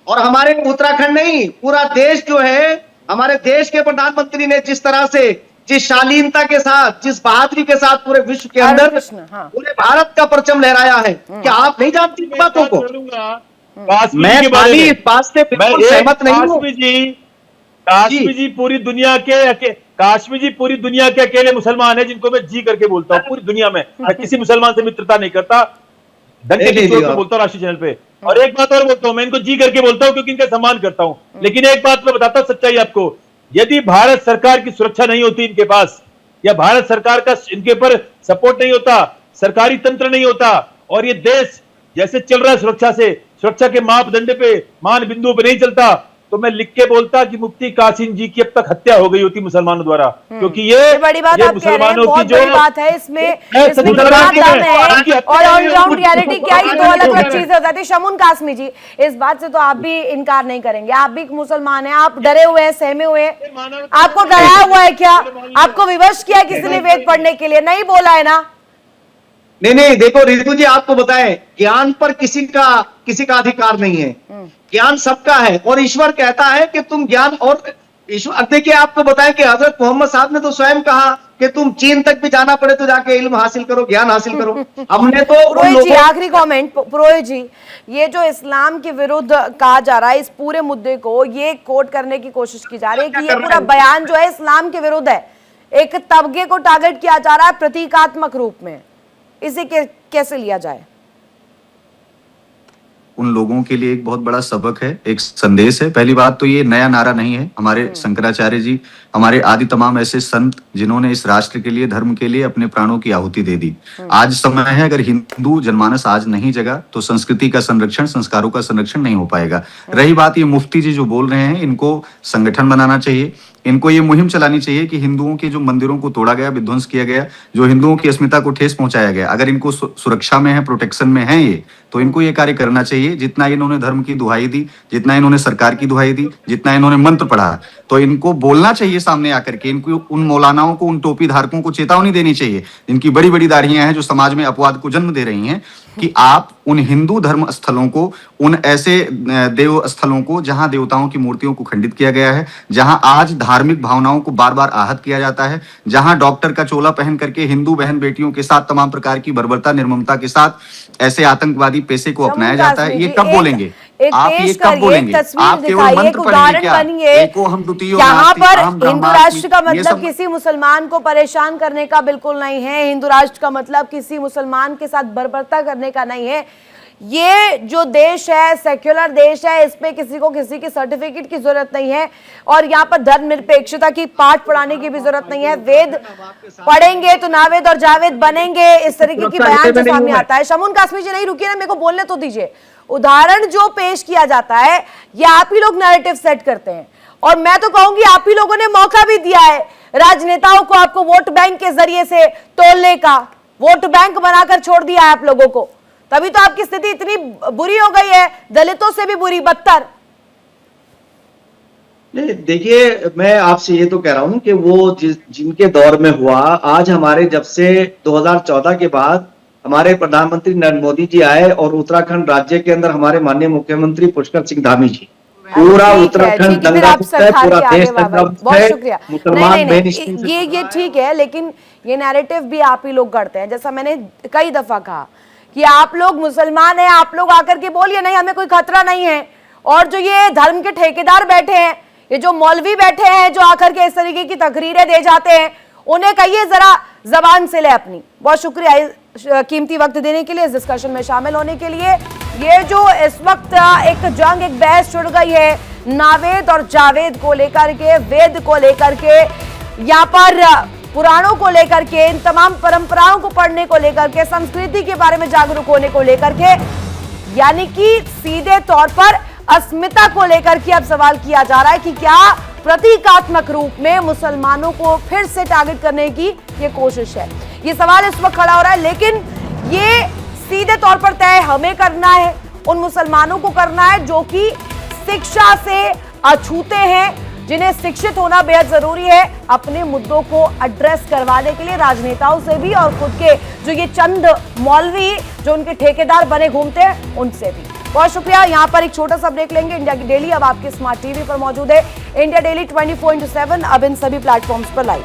और हमारे उत्तराखंड नहीं, पूरा देश जो है, हमारे देश के प्रधानमंत्री ने जिस तरह से, जिस शालीनता के साथ, जिस बहादुरी के साथ पूरे विश्व के अंदर पूरे भारत का परचम लहराया है। क्या आप नहीं जानती बातों को? मैं खाली इस बात से बिल्कुल सहमत नहीं हूँ।
काश्मीर जी पूरी दुनिया के अकेले मुसलमान है जिनको मैं जी करके बोलता हूँ पूरी दुनिया में। मैं किसी मुसलमान से मित्रता नहीं करता, डंके की चोट पे बोलता हूँ राष्ट्रीय चैनल पे। और एक बात और बोलता हूँ, मैं इनको जी करके बोलता हूँ क्योंकि इनका सम्मान करता हूँ। लेकिन एक बात मैं बताता हूँ सच्चाई आपको, यदि भारत सरकार की सुरक्षा नहीं होती इनके पास, या भारत सरकार का इनके ऊपर सपोर्ट नहीं होता, सरकारी तंत्र नहीं होता, और ये देश जैसे चल रहा है सुरक्षा के मापदंड पे, मान बिंदु पे नहीं चलता, तो मैं लिख के बोलता कि मुफ्ती कासिम जी की अब तक हत्या हो गई होती मुसलमानों द्वारा। क्योंकि ये
बड़ी बात आप कह रहे हैं, बहुत बड़ी बात है। इसमें और ऑलराउंड रियलिटी क्या है, दो अलग अलग चीजें हो जाती है। शमून कासमी जी, इस बात से तो आप भी इनकार नहीं करेंगे, आप भी मुसलमान हैं, आप डरे हुए हैं, सहमे हुए हैं, आपको डराया हुआ है क्या? आपको विवश किया किसी ने वेद पढ़ने के लिए? नहीं बोला है ना?
नहीं, देखो रितु जी, आपको बताएं, ज्ञान पर किसी का अधिकार नहीं है, ज्ञान सबका है। और ईश्वर कहता है कि तुम ज्ञान, और ईश्वर देखिए आपको बताएं कि हजरत मोहम्मद साहब ने तो स्वयं कहा कि तुम चीन तक भी जाना पड़े तो जाके इल्म हासिल करो, ज्ञान हासिल करो। हमने तो
पुरोहित जी, आखिरी कमेंट पुरोहित जी, ये जो इस्लाम के विरुद्ध कहा जा रहा है, इस पूरे मुद्दे को ये कोट करने की कोशिश की जा रही है कि ये पूरा बयान जो है इस्लाम के विरुद्ध है, एक तबके को टारगेट किया जा रहा है प्रतीकात्मक रूप में, इसे कैसे लिया जाए?
उन लोगों के लिए एक बहुत बड़ा सबक है, एक संदेश है। पहली बात तो ये नया नारा नहीं है, हमारे शंकराचार्य जी, हमारे आदि तमाम ऐसे संत जिन्होंने इस राष्ट्र के लिए, धर्म के लिए अपने प्राणों की आहुति दे दी। आज समय है, अगर हिंदू जनमानस आज नहीं जगा तो संस्कृति का संरक्षण, संस्कारों का संरक्षण नहीं हो पाएगा। रही बात ये मुफ्ती जी जो बोल रहे हैं, इनको संगठन बनाना चाहिए, इनको ये मुहिम चलानी चाहिए कि हिंदुओं के जो मंदिरों को तोड़ा गया, विध्वंस किया गया, जो हिंदुओं की अस्मिता को ठेस पहुंचाया गया, अगर इनको सुरक्षा में है, प्रोटेक्शन में है ये, तो इनको ये कार्य करना चाहिए। जितना इन्होंने धर्म की दुहाई दी, जितना इन्होंने सरकार की दुहाई दी, जितना इन्होंने मंत्र पढ़ा, तो इनको बोलना चाहिए सामने आकर के। इनको, उन मौलानाओं को, उन टोपी धारकों को चेतावनी देनी चाहिए जिनकी बड़ी बड़ी दाढ़ियां हैं, जो समाज में अपवाद को जन्म दे रही हैं, कि आप उन हिंदू धर्म स्थलों को, उन ऐसे देव स्थलों को जहां देवताओं की मूर्तियों को खंडित किया गया है, जहां आज धार्मिक भावनाओं को बार बार आहत किया जाता है, जहां डॉक्टर का चोला पहन करके हिंदू बहन बेटियों के साथ तमाम प्रकार की बर्बरता, निर्ममता के साथ ऐसे आतंकवादी पेशे को अपनाया जाता है, ये कब बोलेंगे आप? ये कब बोलेंगे आप? केवल मंत्र पढ़ेंगे क्या? एको हम द्वितीयो
यहाँ पर हिंदू राष्ट्र का मतलब किसी मुसलमान को परेशान करने का बिल्कुल नहीं है, हिंदू राष्ट्र का मतलब किसी मुसलमान के साथ बर्बरता करने का नहीं है। ये जो देश है, सेक्युलर देश है, इसमें किसी को किसी की सर्टिफिकेट की जरूरत नहीं है, और यहाँ पर धर्मनिरपेक्षता की पाठ पढ़ाने की भी जरूरत नहीं है। वेद पढ़ेंगे तो नावेद और जावेद बनेंगे, इस तरीके की बयान जो सामने आता है। शमून कासमी जी, नहीं रुकिए ना, मेरे को बोलने तो दीजिए। उदाहरण जो पेश किया जाता है, ये आप ही लोग नैरेटिव सेट करते हैं, और मैं तो कहूंगी आप ही लोगों ने मौका भी दिया है राजनेताओं को आपको वोट बैंक के जरिए से तोलने का, वोट बैंक बनाकर छोड़ दिया है आप लोगों को, तभी तो आपकी स्थिति इतनी बुरी हो गई है, दलितों से भी बुरी, बदतर।
नहीं देखिए, मैं आपसे ये तो कह रहा हूं कि वो जिनके दौर में हुआ, आज हमारे जब से 2014 के बाद हमारे प्रधानमंत्री नरेंद्र मोदी जी आए और उत्तराखंड राज्य के अंदर हमारे माननीय मुख्यमंत्री पुष्कर सिंह धामी जी, पूरा उत्तराखंड दंगा मुक्त है, पूरा देश दंगा मुक्त है, मुसलमान
ये ठीक है, लेकिन ये नैरेटिव भी आप ही लोग गढ़ते हैं। जैसा मैंने कई दफा कहा कि आप लोग मुसलमान हैं, आप लोग आकर के बोलिए नहीं हमें कोई खतरा नहीं है, और जो ये धर्म के ठेकेदार बैठे हैं, ये जो मौलवी बैठे हैं जो आकर के इस तरीके की तकरीरें दे जाते हैं, उन्हें कहिए जरा जबान से ले अपनी। बहुत शुक्रिया कीमती वक्त देने के लिए, इस डिस्कशन में शामिल होने के लिए। ये जो इस वक्त एक जंग, एक बहस छिड़ गई है नावेद और जावेद को लेकर के, वेद को लेकर के, यहाँ पर पुराणों को लेकर के, इन तमाम परंपराओं को पढ़ने को लेकर के, संस्कृति के बारे में जागरूक होने को लेकर के, यानी कि सीधे तौर पर अस्मिता को लेकर के अब सवाल किया जा रहा है कि क्या प्रतीकात्मक रूप में मुसलमानों को फिर से टारगेट करने की ये कोशिश है। ये सवाल इस वक्त खड़ा हो रहा है, लेकिन ये सीधे तौर पर तय हमें करना है, उन मुसलमानों को करना है जो कि शिक्षा से अछूते हैं, जिन्हें शिक्षित होना बेहद जरूरी है अपने मुद्दों को एड्रेस करवाने के लिए, राजनेताओं से भी और खुद के जो ये चंद मौलवी जो उनके ठेकेदार बने घूमते हैं उनसे भी। बहुत शुक्रिया। यहाँ पर एक छोटा सा ब्रेक लेंगे। इंडिया की डेली अब आपके स्मार्ट टीवी पर मौजूद है। इंडिया डेली 24/7 अब इन सभी प्लेटफॉर्म्स पर लाइव।